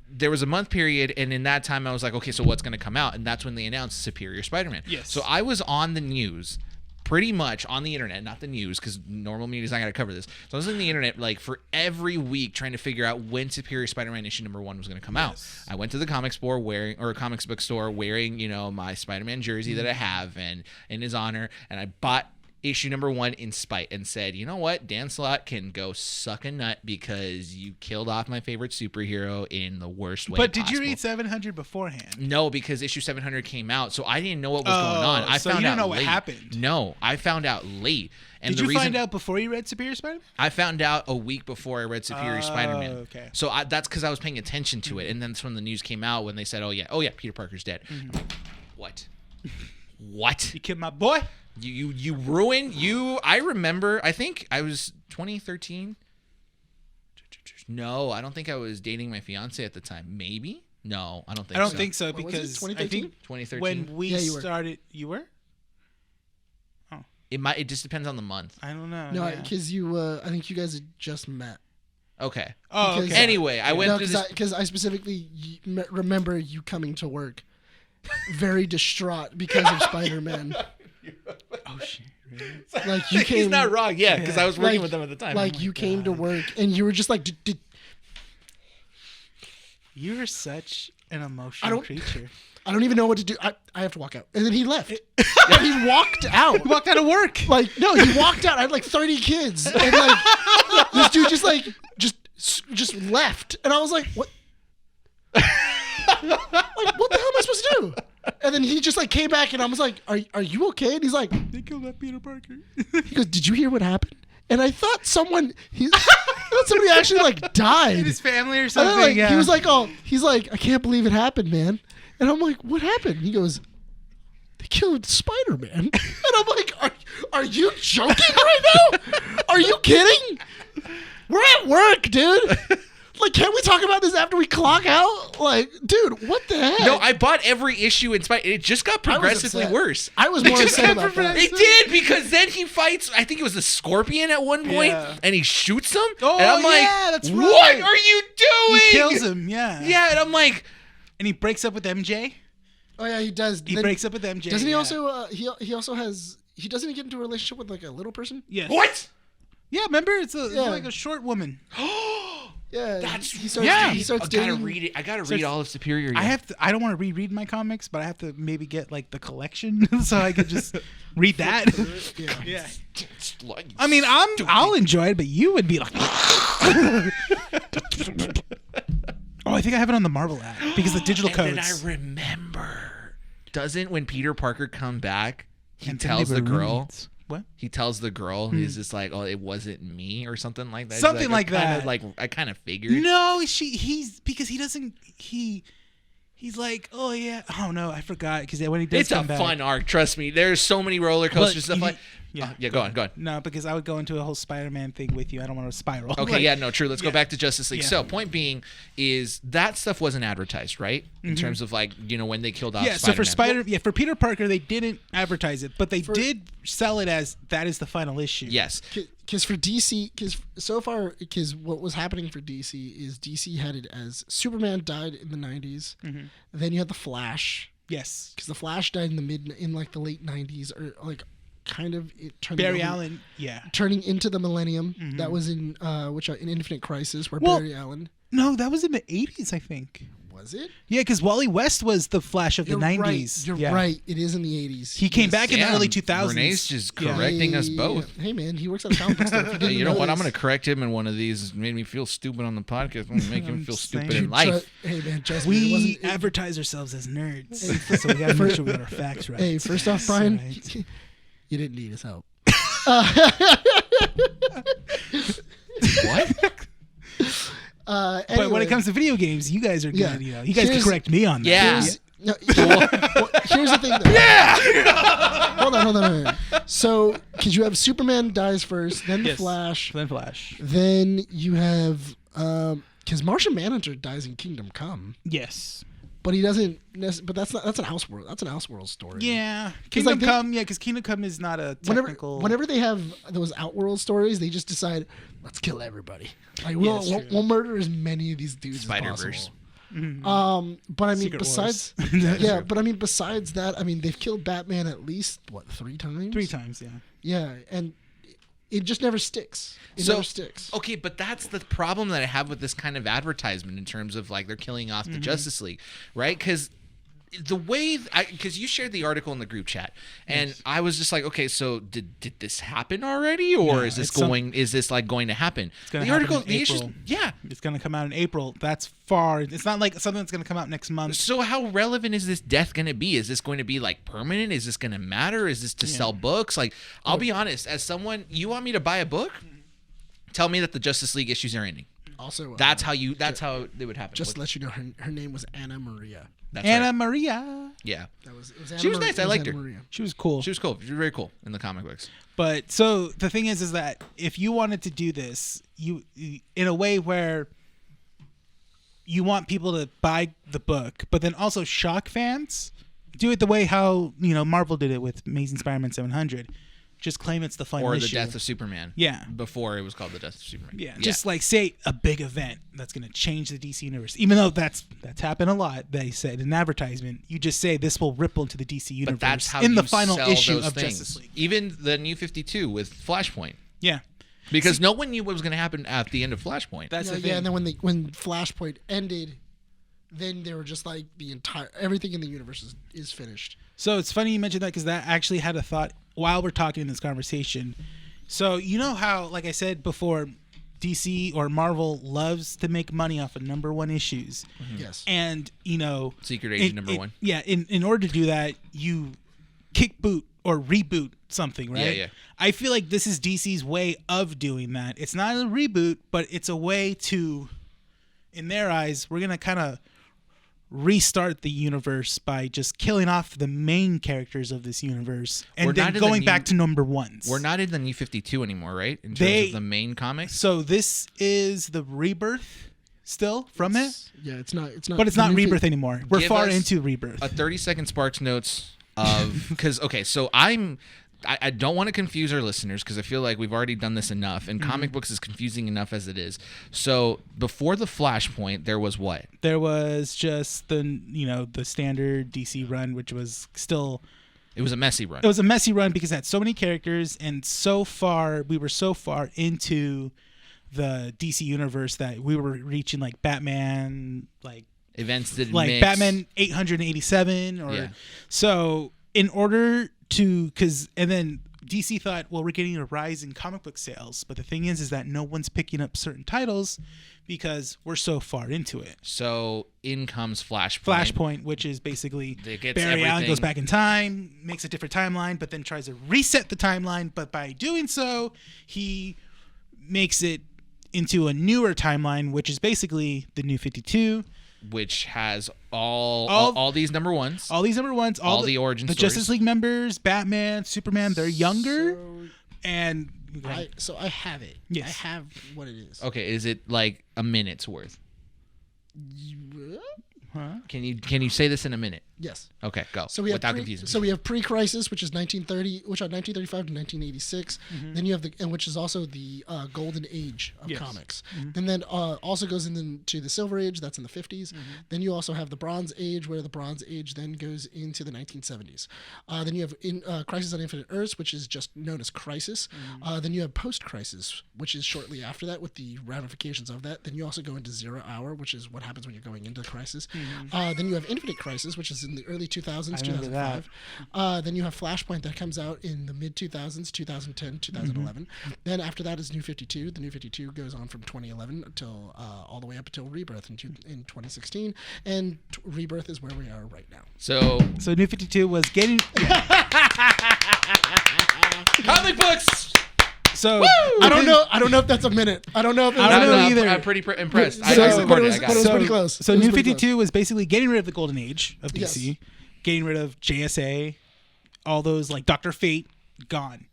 S2: there was a month period, and in that time, I was like, okay, so what's going to come out? And that's when they announced Superior Spider-Man.
S1: Yes.
S2: So I was on the news. Pretty much on the internet, not the news, because normal media's not going to cover this. So I was on the internet like for every week trying to figure out when Superior Spider-Man issue number 1 was going to come out. I went to the comics book store wearing, you know, my Spider-Man jersey that I have, and in his honor, and I bought issue number 1 in spite, and said, you know what, Dan Slott can go suck a nut because you killed off my favorite superhero in the worst way
S1: But did
S2: possible.
S1: you read 700 beforehand?
S2: No, because issue 700 came out, so I didn't know what was going on. I found out
S1: know
S2: late.
S1: what happened.
S2: No, I found out late. And
S1: Did you find out before you read Superior Spider-Man?
S2: I found out a week before I read Superior Spider-Man.
S1: Okay.
S2: So that's because I was paying attention to it, and then that's when the news came out when they said, "Oh yeah, Peter Parker's dead." What? What?
S1: You killed my boy?
S2: You ruined you. I remember. I think I was 2013. No, I don't think I was dating my fiance at the time. Maybe. No, I don't think.
S1: I don't
S2: so.
S1: think so because I think
S2: 2013.
S1: when we started, you were.
S2: It just depends on the month.
S1: I don't know.
S3: No, because I think you guys had just met.
S2: Okay.
S1: Oh, okay.
S2: Anyway, I went through this
S3: because I specifically remember you coming to work, very distraught because of Spider-Man.
S1: Oh shit! Really?
S3: Like you came.
S2: He's not wrong. Yeah, because I was working with them at the time.
S3: Like you came to work and you were just like.
S1: You are such an emotional creature.
S3: I don't even know what to do. I have to walk out. And then he left. He walked out.
S1: He walked out of work.
S3: Like, no, he walked out. I had like 30 kids. And like, this dude just left. And I was like, what? Like, what the hell am I supposed to do? And then he just like came back and I was like, are you okay? And he's like,
S1: they killed that Peter Parker.
S3: He goes, did you hear what happened? And I thought somebody actually like died.
S1: In his family or something.
S3: Like, he was like, he's like, I can't believe it happened, man. And I'm like, what happened? He goes, they killed Spider-Man. And I'm like, are you joking right now? Are you kidding? We're at work, dude. Like, can't we talk about this after we clock out? Like, dude, what the heck?
S2: No, I bought every issue in spite. It just got progressively worse.
S3: I was more upset about that.
S2: It did, because then he fights, I think it was the Scorpion at one point, and he shoots him.
S1: Oh,
S2: and I'm like,
S1: that's right.
S2: What are you doing?
S1: He kills him, yeah.
S2: Yeah, and I'm like...
S1: And he breaks up with MJ.
S3: Oh, yeah, he does.
S1: He breaks up with MJ.
S3: Doesn't he also, he also has, doesn't he get into a relationship with like a little person?
S1: Yes.
S2: What?
S1: Yeah, remember? It's like a short woman.
S3: Yeah, he starts dating.
S2: I gotta read it. I gotta read all of Superior.
S1: I don't want to reread my comics, but I have to maybe get like the collection so I could just read that. Yeah. I mean, I'll enjoy it, but you would be like, oh, I think I have it on the Marvel app because the digital codes.
S2: And then I remember, doesn't when Peter Parker come back, he tells
S1: tells
S2: the girl.
S1: Roommates. What?
S2: He tells the girl, he's just like, "Oh, it wasn't me," or something like that.
S1: Something like that.
S2: Like I kind of figured.
S1: No, he's because he doesn't. He He's like, oh yeah, oh no, I forgot because when he does
S2: It's a fun arc. Trust me. There's so many roller coasters stuff like. Yeah, go on.
S1: No, because I would go into a whole Spider-Man thing with you. I don't want to spiral.
S2: Okay, yeah, no, true. Let's go back to Justice League. Yeah. So, point being is that stuff wasn't advertised, right? In terms of like, when they killed off Spider-Man.
S1: So for Peter Parker, they didn't advertise it, but they did sell it as that is the final issue.
S2: Yes.
S3: Because for DC, because what was happening for DC is DC had it as Superman died in the 90s. Mm-hmm. Then you had the Flash.
S1: Yes.
S3: Because the Flash died in the late 90s or like kind of
S1: Barry Allen,
S3: turning into the Millennium. Mm-hmm. That was in in Infinite Crisis where Barry Allen.
S1: No, that was in the 80s, I think.
S3: Was it?
S1: Yeah, because Wally West was the Flash of the 90s.
S3: You're right. It is in the 80s.
S1: He came back in the early 2000s.
S2: Renee's just correcting us both.
S3: Hey, man, he works on comic book stuff.
S2: You know what? I'm going to correct him in one of these. It made me feel stupid on the podcast. I'm going to make him feel stupid in life.
S3: Hey, man, just
S1: we advertise ourselves as nerds. So we got to make sure we get our facts right.
S3: Hey, first off, Bryan, you didn't need his help.
S2: What?
S3: Anyway,
S1: but when it comes to video games, you guys are good. You guys can correct me on that.
S2: Yeah.
S3: Here's the thing, though. Yeah. Hold on. So, because you have Superman dies first, then the Flash, then you have because Martian Manhunter dies in Kingdom Come.
S1: Yes.
S3: But he doesn't. But that's an Elseworld. That's an Elseworld story.
S1: Yeah, Kingdom Come. Yeah, because Kingdom Come is not a technical.
S3: Whenever they have those Outworld stories, they just decide, let's kill everybody. Like we'll murder as many of these dudes as possible. Mm-hmm. But I mean, besides that, I mean, they've killed Batman at least 3 times.
S1: 3 times, yeah.
S3: Yeah, and it just never sticks. It never sticks.
S2: Okay, but that's the problem that I have with this kind of advertisement in terms of like they're killing off the Justice League, right? Because the way, because you shared the article in the group chat, and I was just like, okay, so did this happen already, or is this going to happen?
S1: The article, the issues, it's going to come out in April. That's far. It's not like something that's going to come out next month.
S2: So how relevant is this death going to be? Is this going to be like permanent? Is this going to matter? Is this to sell books? Like, I'll be honest, as someone, you want me to buy a book? Tell me that the Justice League issues are ending.
S3: Also,
S2: that's how it would happen.
S3: Just to let you know, her name was Anna Maria.
S1: That's Anna Maria.
S2: Yeah.
S3: She
S2: was nice. I liked her.
S1: Maria. She was cool.
S2: She was very cool in the comic books.
S1: But so the thing is that if you wanted to do this, you in a way where you want people to buy the book, but then also shock fans, do it the way how Marvel did it with Amazing Spider-Man 700. Just claim it's the final issue.
S2: Or the death of Superman.
S1: Yeah.
S2: Before it was called the death of Superman.
S1: Yeah. Just like say a big event that's going to change the DC universe. Even though that's happened a lot, they said in advertisement, you just say this will ripple into the DC universe.
S2: But that's how
S1: in
S2: you
S1: the final
S2: sell
S1: issue
S2: those
S1: of
S2: things.
S1: Justice League.
S2: Even the New 52 with Flashpoint.
S1: Yeah.
S2: Because no one knew what was going to happen at the end of Flashpoint.
S3: That's the thing. Yeah, and then when Flashpoint ended, then they were just like everything in the universe is finished.
S1: So it's funny you mentioned that because that actually had a thought while we're talking in this conversation. So you know how, like I said before, DC or Marvel loves to make money off of #1 issues.
S3: Mm-hmm. Yes.
S1: And
S2: Secret Agent #1.
S1: Yeah. In order to do that, you kick boot or reboot something, right?
S2: Yeah.
S1: I feel like this is DC's way of doing that. It's not a reboot, but it's a way to, in their eyes, we're gonna kind of restart the universe by just killing off the main characters of this universe and then going back to #1s.
S2: We're not in the New 52 anymore, right? In terms of the main comics.
S1: So this is the rebirth still from it.
S3: Yeah, it's not.
S1: But it's not rebirth anymore. We're far into rebirth.
S2: A 30-second Sparks Notes of because so I don't want to confuse our listeners because I feel like we've already done this enough, and comic books is confusing enough as it is. So before the Flashpoint, there was what?
S1: There was just the standard DC run, which was still.
S2: It was a messy run.
S1: It was a messy run because it had so many characters, and we were so far into the DC universe that we were reaching like Batman, like
S2: events that
S1: like Batman 887, so in order. And then DC thought, well, we're getting a rise in comic book sales, but the thing is that no one's picking up certain titles because we're so far into it.
S2: So in comes Flashpoint.
S1: Flashpoint, which is basically Barry Allen goes back in time, makes a different timeline, but then tries to reset the timeline. But by doing so, he makes it into a newer timeline, which is basically the New 52.
S2: which has all these number ones.
S1: All these number ones.
S2: All the origin
S1: the
S2: stories.
S1: Justice League members, Batman, Superman, they're younger. And
S3: I have it.
S1: Yes.
S3: I have what it is.
S2: Okay, is it like a minute's worth?
S1: Huh?
S2: Can you say this in a minute?
S3: Yes.
S2: Okay, go.
S3: So we have
S2: without confusing.
S3: So we have pre-crisis, which is 1935 to 1986. Then you have which is also the golden age of comics. And then also goes into the Silver Age. That's in the 50s. Then you also have the Bronze Age, where the Bronze Age then goes into the 1970s. Then you have Crisis on Infinite Earths, which is just known as Crisis. Then you have Post-Crisis, which is shortly after that with the ramifications of that. Then you also go into Zero Hour, which is what happens when you're going into the Crisis. Then you have Infinite Crisis, which is in the early 2000s, 2005. Then you have Flashpoint that comes out in the mid 2000s, 2010, 2011. Then after that is New 52. The New 52 goes on from 2011 until all the way up until Rebirth in 2016. And Rebirth is where we are right now.
S2: So
S1: New 52 was getting
S2: comic books.
S1: So
S3: I don't know if that's a minute. I don't know
S1: either.
S2: I'm pretty impressed.
S3: So,
S2: I
S3: but
S2: recorded.
S3: it
S2: I got
S3: was
S2: it.
S3: pretty close.
S1: So
S3: It was
S1: New
S3: pretty
S1: 52 was basically getting rid of the golden age of DC,
S3: Yes.
S1: getting rid of JSA, all those like Dr. Fate, gone.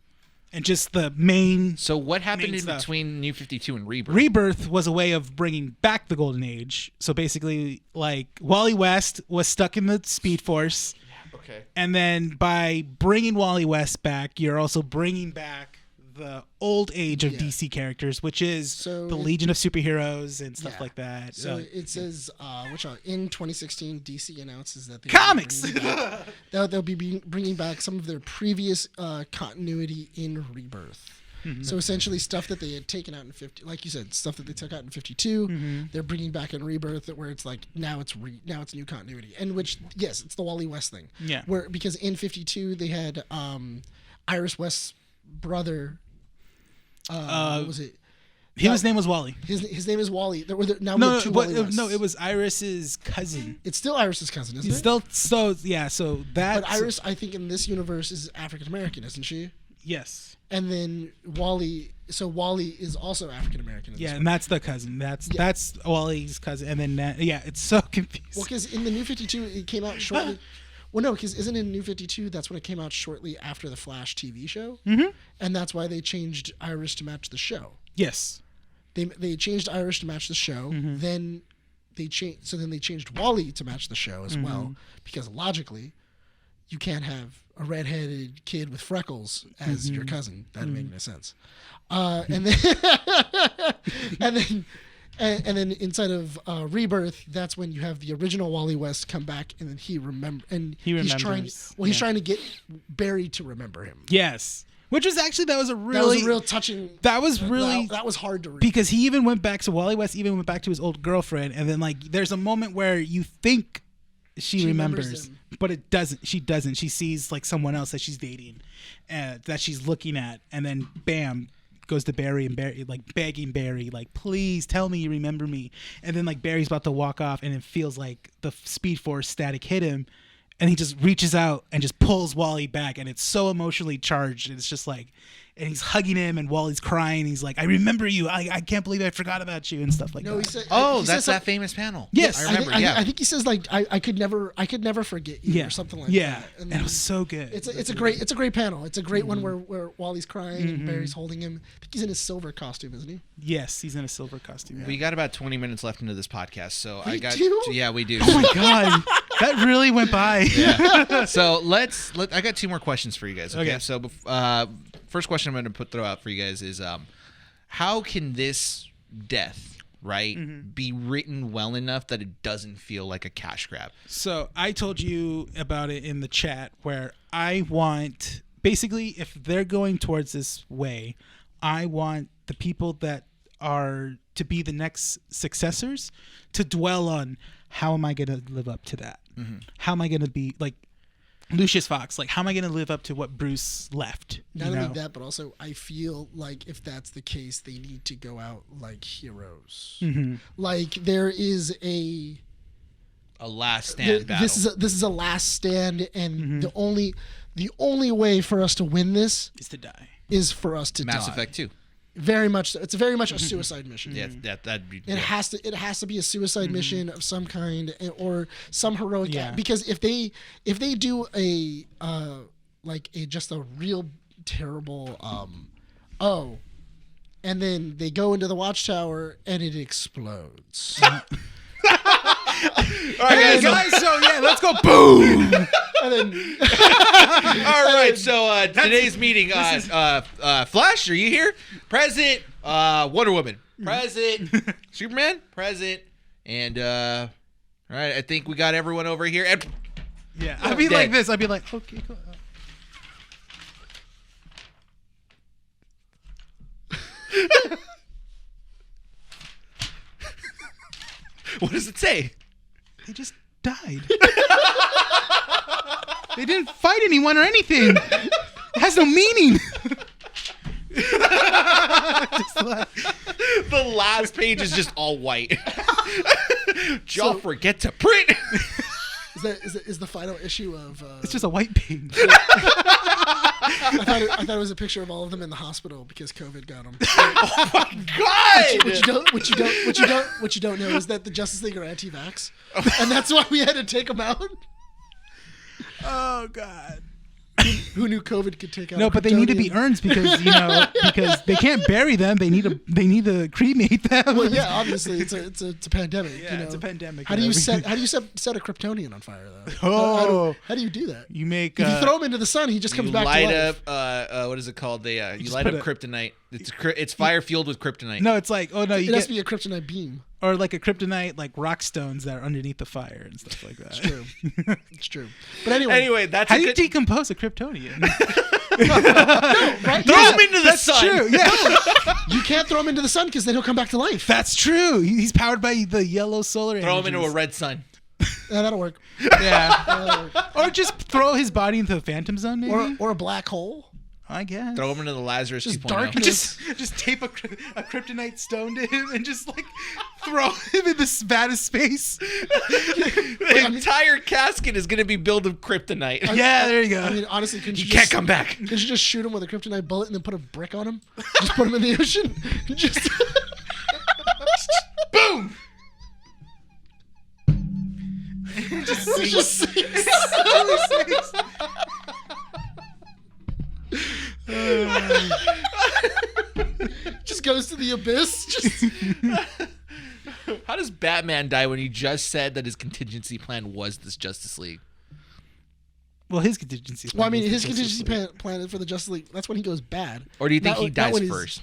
S1: And just the main...
S2: So what happened
S1: main
S2: in
S1: stuff.
S2: between New 52 and Rebirth?
S1: Rebirth was a way of bringing back the golden age. So basically, like, Wally West was stuck in the Speed Force.
S2: Okay.
S1: And then by bringing Wally West back, you're also bringing back the old age of DC characters, which is the Legion of Superheroes and stuff like that.
S3: So it says, in 2016, DC announces that they'll be bringing back some of their previous continuity in Rebirth. So essentially, stuff that they had taken out in 50, like you said, stuff that they took out in 52, they're bringing back in Rebirth, where it's like now it's new continuity, and which it's the Wally West thing.
S1: Yeah.
S3: Because in 52 they had Iris West's brother. What was it?
S1: His name was Wally.
S3: His name is Wally. There were two Wally Wests.
S1: No, it was Iris's cousin.
S3: It's still Iris's cousin, isn't it?
S1: Still, so that.
S3: But Iris, I think in this universe is African American, isn't she?
S1: Yes.
S3: And then Wally is also African American.
S1: Yeah, and that's the cousin. That's Wally's cousin. And then it's so confusing.
S3: Well, because in the New 52, it came out shortly. Well, no, because isn't it in New 52? That's when it came out shortly after the Flash TV show, and that's why they changed Iris to match the show.
S1: Yes,
S3: they changed Iris to match the show. Then they changed Wally to match the show as well, because logically, you can't have a redheaded kid with freckles as your cousin. That didn't make no sense. And then. And then inside of Rebirth, that's when you have the original Wally West come back, and then he remembers. He's trying to get Barry to remember him.
S1: Yes, which was actually that was a real
S3: touching.
S1: That was really
S3: that was hard to read
S1: because he even went back to Wally West, even went back to his old girlfriend, and then like there's a moment where you think she remembers, but it doesn't. She doesn't. She sees like someone else that she's dating, that she's looking at, and then bam. Goes to Barry and Barry like begging Barry like please tell me you remember me, and then like Barry's about to walk off and it feels like the Speed Force static hit him and he just reaches out and just pulls Wally back, and it's so emotionally charged. It's just like, and he's hugging him and Wally's crying. He's like, I remember you. I can't believe I forgot about you and stuff like that.
S3: He said,
S2: that's that famous panel.
S1: Yes,
S2: I remember.
S3: I think he says like I could never forget you or something like that.
S1: Yeah, and it was so good.
S3: It's a great panel. It's a great one where Wally's crying and Barry's holding him. I think he's in his silver costume, isn't he?
S1: Yes, he's in a silver costume. Yeah.
S2: We got about 20 minutes left into this podcast, so
S3: we do?
S2: Yeah, we do.
S1: Oh my god, that really went by.
S2: Yeah. So I got two more questions for you guys. Okay.
S1: Okay.
S2: So first question I'm going to throw out for you guys is how can this death be written well enough that it doesn't feel like a cash grab?
S1: So I told you about it in the chat where I want, basically, if they're going towards this way, I want the people that are to be the next successors to dwell on how am I going to live up to that? How am I going to be like Lucius Fox? Like, how am I going to live up to what Bruce left?
S3: Not only that, but also I feel like if that's the case, they need to go out like heroes. Like there is a
S2: last stand battle.
S3: This is a last stand, and the only way for us to win this
S1: is to die.
S3: Is for us to die.
S2: Mass Effect 2.
S3: Very much. It's very much a suicide mission.
S2: Yeah, that'd be.
S3: It has to be a suicide mission of some kind or some heroic act. Because if they do a just a real terrible and then they go into the watchtower and it explodes.
S1: All right, guys. So let's go. Boom.
S3: And then,
S2: all right. So today's meeting. Flash, are you here? Present. Wonder Woman. Present. Superman. Present. And all right. I think we got everyone over here. And
S1: I'd be like this. I'd be like, okay, go.
S2: What does it say?
S1: They just died. They didn't fight anyone or anything. It has no meaning.
S2: The last page is just all white. Y'all forget to print.
S3: Is the final issue of?
S1: It's just a white page.
S3: I thought it was a picture of all of them in the hospital because COVID got them.
S2: Oh my God!
S3: What you don't know is that the Justice League are anti-vax, and that's why we had to take them out.
S1: Oh God!
S3: Who knew COVID could take out?
S1: No, but they need to be urns because because they can't bury them. They need to cremate them.
S3: Well, yeah, obviously it's a pandemic.
S1: Yeah, it's a pandemic.
S3: How do you set a Kryptonian on fire though?
S1: Oh,
S3: how do you do that?
S1: You make
S3: if you throw him into the sun, he just comes back to life.
S2: You light up what is it called? You light up kryptonite. It's fire fueled with kryptonite.
S1: No, it's like it
S3: has to be a kryptonite beam.
S1: Or like a kryptonite, like rock stones that are underneath the fire and stuff like that.
S3: It's true. It's true. But anyway,
S2: that's
S1: how do you decompose a Kryptonian?
S3: No, right?
S2: Throw him into the sun.
S1: True. Yeah.
S3: You can't throw him into the sun because then he'll come back to life.
S1: That's true. He's powered by the yellow solar.
S2: Throw him into a red sun.
S3: Yeah, that'll work.
S1: Yeah. Or just throw his body into the Phantom Zone, maybe.
S3: Or a black hole.
S1: I guess.
S2: Throw him into the Lazarus 2.0.
S3: Darkness.
S1: Just tape a kryptonite stone to him and just like throw him in the baddest space.
S2: The entire casket is going to be built of kryptonite.
S1: Yeah, there you go.
S3: I mean, honestly, couldn't you
S2: can't come back.
S3: Could you just shoot him with a kryptonite bullet and then put a brick on him? Just put him in the ocean? Just
S2: boom!
S3: just just goes to the abyss.
S2: How does Batman die when he just said that his contingency plan was this Justice League?
S1: Well, his contingency plan.
S3: Well, I mean, his contingency plan for the Justice League, that's when he goes bad.
S2: Or do you think he dies first?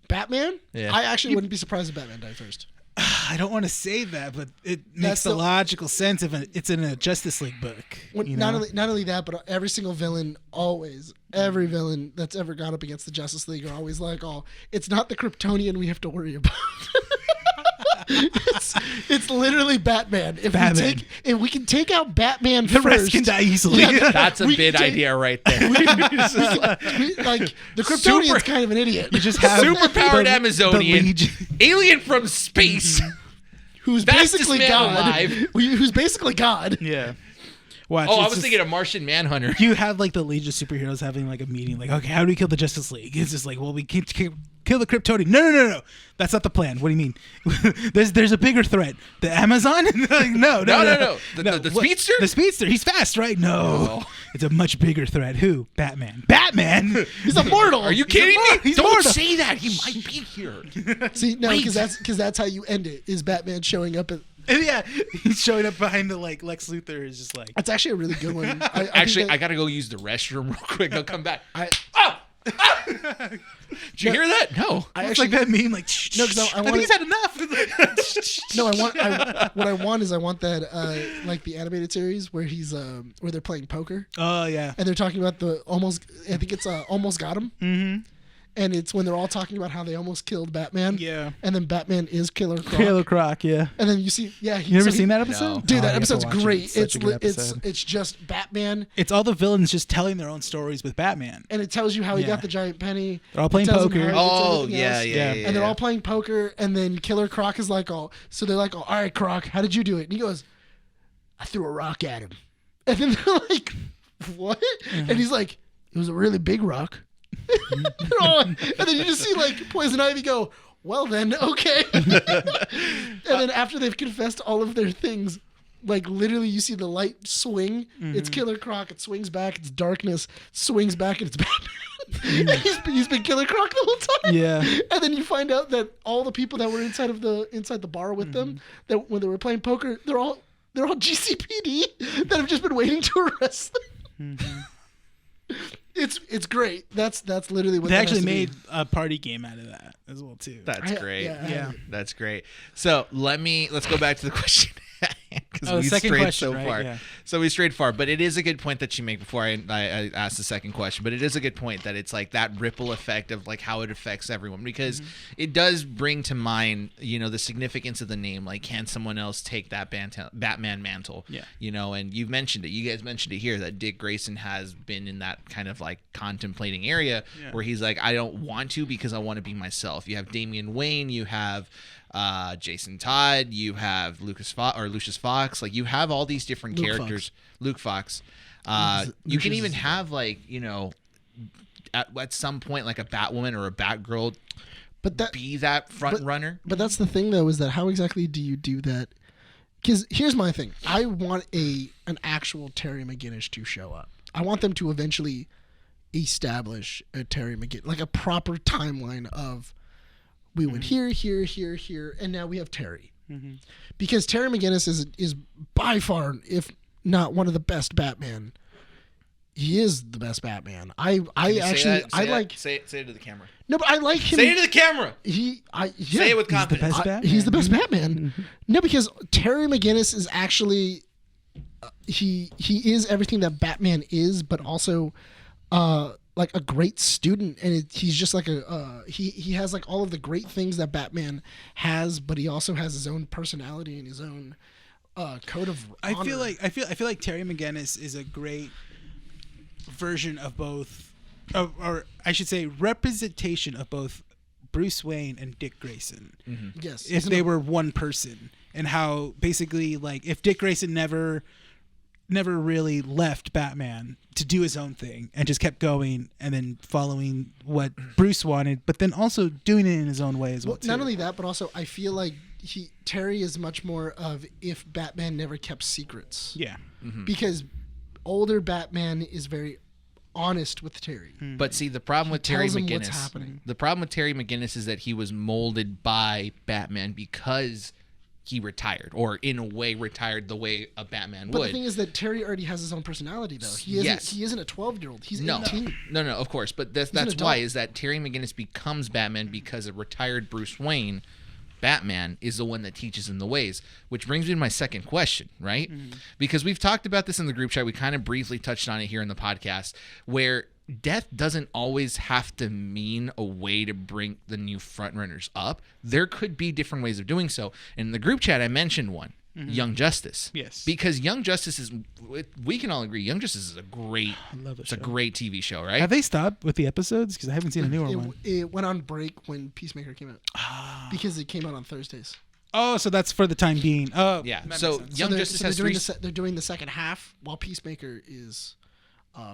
S3: Batman?
S2: Yeah.
S3: I actually wouldn't be surprised if Batman died first.
S1: I don't want to say that, but it makes the logical sense if it's in a Justice League book.
S3: Not only that, but every single villain, every villain that's ever gone up against the Justice League are always like, "Oh, it's not the Kryptonian we have to worry about." It's literally Batman. If we can take out Batman
S1: the
S3: first,
S1: rest can die easily.
S2: Yeah, that's a big idea right there.
S3: The Kryptonian's kind of an idiot.
S1: You just have
S2: superpowered Amazonian alien from space,
S3: who's basically God. Who's basically God.
S1: Yeah. Watch,
S2: I was thinking of Martian Manhunter.
S1: You have like the Legion of Superheroes having like a meeting, like, okay, how do we kill the Justice League? It's just like, well, we can't kill the Kryptonian. No. That's not the plan. What do you mean? there's a bigger threat. The Amazon? Like, no.
S2: The speedster?
S1: The speedster. He's fast, right? No. It's a much bigger threat. Who? Batman.
S3: He's immortal.
S2: Are you kidding me?
S1: He's
S2: Don't
S1: mortal.
S2: say that. He might be here.
S3: See, no, because that's how you end it. Is Batman showing up at.
S1: Yeah, he's showing up behind the like Lex Luthor is just like.
S3: That's actually a really good one.
S2: I gotta go use the restroom real quick. I'll come back. Did you hear that? No.
S1: It's like that meme, like.
S3: No, because I
S1: think he's had enough.
S3: No, I want that like the animated series where he's where they're playing poker.
S1: Oh yeah.
S3: And they're talking about I think it's almost got him.
S1: Mm-hmm.
S3: And it's when they're all talking about how they almost killed Batman.
S1: Yeah.
S3: And then Batman is Killer Croc.
S1: Killer Croc, yeah.
S3: And then you see, you
S1: never seen that episode?
S2: No.
S3: Dude, that episode's great.
S1: It's
S3: It's just Batman.
S1: It's all the villains just telling their own stories with Batman.
S3: And it tells you how he got the giant penny.
S1: They're all playing poker.
S3: Oh,
S2: yeah.
S3: And they're all playing poker. And then Killer Croc is like, all right, Croc, how did you do it? And he goes, I threw a rock at him. And then they're like, what? Mm-hmm. And he's like, it was a really big rock. And then you just see like Poison Ivy go, well then, okay. And then after they've confessed all of their things, like literally you see the light swing. It's Killer Croc. It swings back. It's darkness. Swings back and it's Batman. And he's been Killer Croc the whole time.
S1: Yeah.
S3: And then you find out that all the people that were inside the bar with them, that when they were playing poker, they're all GCPD that have just been waiting to arrest them. It's great. That's literally what
S1: they actually made a party game out of that as well too.
S2: That's great.
S1: Yeah.
S2: That's great. So let's go back to the question.
S1: The second question, right?
S2: Far.
S1: Yeah.
S2: So we strayed far, but it is a good point that you make before I ask the second question. But it is a good point that it's like that ripple effect of like how it affects everyone, because it does bring to mind, the significance of the name. Like, can someone else take that Batman mantle?
S1: Yeah.
S2: And you've mentioned it. You guys mentioned it here that Dick Grayson has been in that kind of like contemplating area where he's like, I don't want to because I want to be myself. You have Damian Wayne. You have Jason Todd, you have Lucius Fox, like you have all these different characters. Luke Fox. You can even have like, at some point like a Batwoman or a Batgirl be that front runner.
S3: But that's the thing though, is that how exactly do you do that? Because here's my thing. I want an actual Terry McGinnis to show up. I want them to eventually establish a Terry McGinnis, like a proper timeline of we went here, and now we have Terry. Because Terry McGinnis is by far, if not one of the best Batman. He is the best Batman. Say
S2: it to the camera.
S3: No, but I like him.
S2: Say it to the camera.
S3: Say
S2: it with confidence.
S3: He's the best Batman. No, because Terry McGinnis is actually he is everything that Batman is, but also like a great student, and he's just like he has like all of the great things that Batman has, but he also has his own personality and his own code of honor.
S1: I feel like Terry McGinnis is a great version of both, or I should say representation of both Bruce Wayne and Dick Grayson.
S3: Yes,
S1: if they were one person, and how basically like if Dick Grayson never really left Batman to do his own thing and just kept going and then following what Bruce wanted, but then also doing it in his own way as well.
S3: Not only that, but also I feel like Terry is much more of if Batman never kept secrets.
S1: Yeah.
S3: Because older Batman is very honest with Terry.
S2: But see, the problem with Terry McGinnis is that he was molded by Batman because he retired, or in a way retired the way a Batman would.
S3: But the thing is that Terry already has his own personality, though. He isn't a 12-year-old. He's 18.
S2: No, of course. But that's why is that Terry McGinnis becomes Batman because a retired Bruce Wayne, Batman, is the one that teaches him the ways. Which brings me to my second question, right? Because we've talked about this in the group chat. We kind of briefly touched on it here in the podcast, where death doesn't always have to mean a way to bring the new frontrunners up. There could be different ways of doing so. In the group chat, I mentioned one, Young Justice.
S1: Yes.
S2: Because Young Justice is, we can all agree, Young Justice is a great TV show, right?
S1: Have they stopped with the episodes? Because I haven't seen a newer one.
S3: It went on break when Peacemaker came out. Because it came out on Thursdays.
S1: Oh, so that's for the time being. Oh,
S2: yeah. So Young Justice has
S3: they're doing the second half while Peacemaker is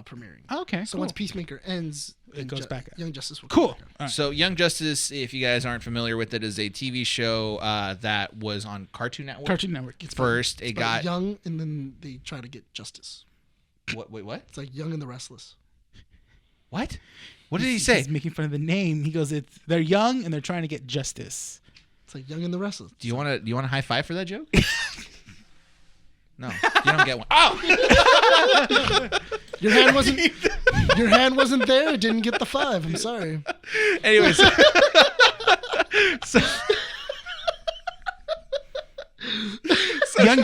S3: premiering.
S1: Oh, okay.
S3: So once Peacemaker ends,
S1: it goes back.
S3: Young Justice will
S1: come back.
S2: Right. So Young Justice, if you guys aren't familiar with it, is a TV show that was on Cartoon Network.
S1: Cartoon Network.
S2: First, it got
S3: Young, and then they try to get justice.
S2: What? Wait, what?
S3: It's like Young and the Restless.
S2: What? What did he say?
S1: He's making fun of the name. He goes, they're young and they're trying to get justice.
S3: It's like Young and the Restless.
S2: Do you want a high five for that joke? No, you don't get one. Oh!
S3: Your hand wasn't there. It didn't get the 5. I'm sorry.
S2: Anyways.
S1: Young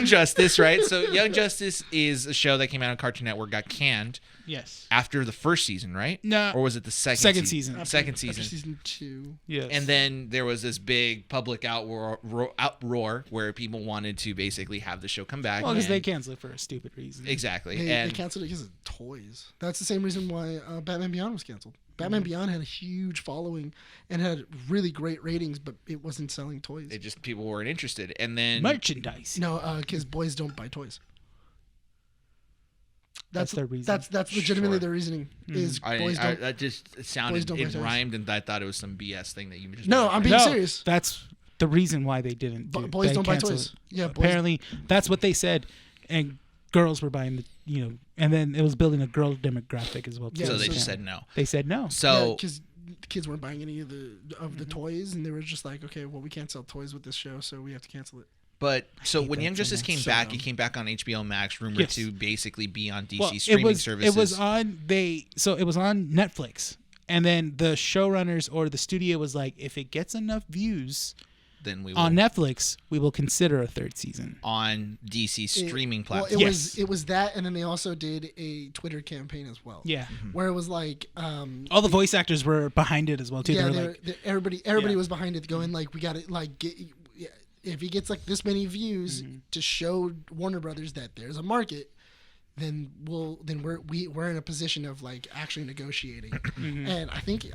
S1: Justice,
S2: right? So Young Justice is a show that came out on Cartoon Network, got canned.
S1: Yes.
S2: After the first season, right?
S1: No.
S2: Or was it the second season?
S3: After season 2.
S1: Yes.
S2: And then there was this big public uproar where people wanted to basically have the show come back.
S1: Well, because they canceled it for a stupid reason.
S2: Exactly.
S3: They canceled it because of toys. That's the same reason why Batman Beyond was canceled. Batman Beyond had a huge following and had really great ratings, but it wasn't selling toys.
S2: It just, people weren't interested. And then
S1: merchandise.
S3: No, because boys don't buy toys.
S1: That's their reason.
S3: That's legitimately their reasoning. Is boys don't.
S2: That just sounded it rhymed, and I thought it was some BS thing that you just.
S3: No, I'm being serious.
S1: That's the reason why they didn't.
S3: Boys don't buy toys. Yeah,
S1: apparently that's what they said, and girls were buying the and then it was building a girl demographic as well too.
S2: So they just said no.
S1: They said no.
S2: So
S3: because the kids weren't buying any of the toys, and they were just like, okay, well, we can't sell toys with this show, so we have to cancel it.
S2: But so when Young Justice came back, it came back on HBO Max, rumored to basically be on DC streaming services.
S1: It was on it was on Netflix, and then the showrunners or the studio was like, if it gets enough views,
S2: then we will,
S1: on Netflix, we will consider a third season
S2: on DC streaming platform.
S3: Well, it was that, and then they also did a Twitter campaign as well.
S1: Yeah,
S3: where it was like
S1: all the voice actors were behind it as well too.
S3: Yeah, everybody was behind it, going like, we got to like get. If he gets like this many views to show Warner Brothers that there's a market, then we're in a position of like actually negotiating. And I think it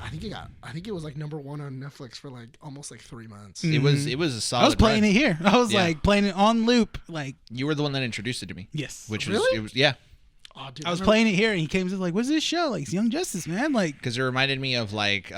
S3: was like #1 on Netflix for like almost like 3 months.
S2: It was a solid.
S1: I was playing it here. I was like playing it on loop. Like,
S2: you were the one that introduced it to me.
S1: Yes,
S2: which
S3: really?
S2: was yeah.
S3: Oh, dude,
S1: I was playing it here, and he came to like, "What's this show? Like, it's Young Justice, man!" Like,
S2: because it reminded me of like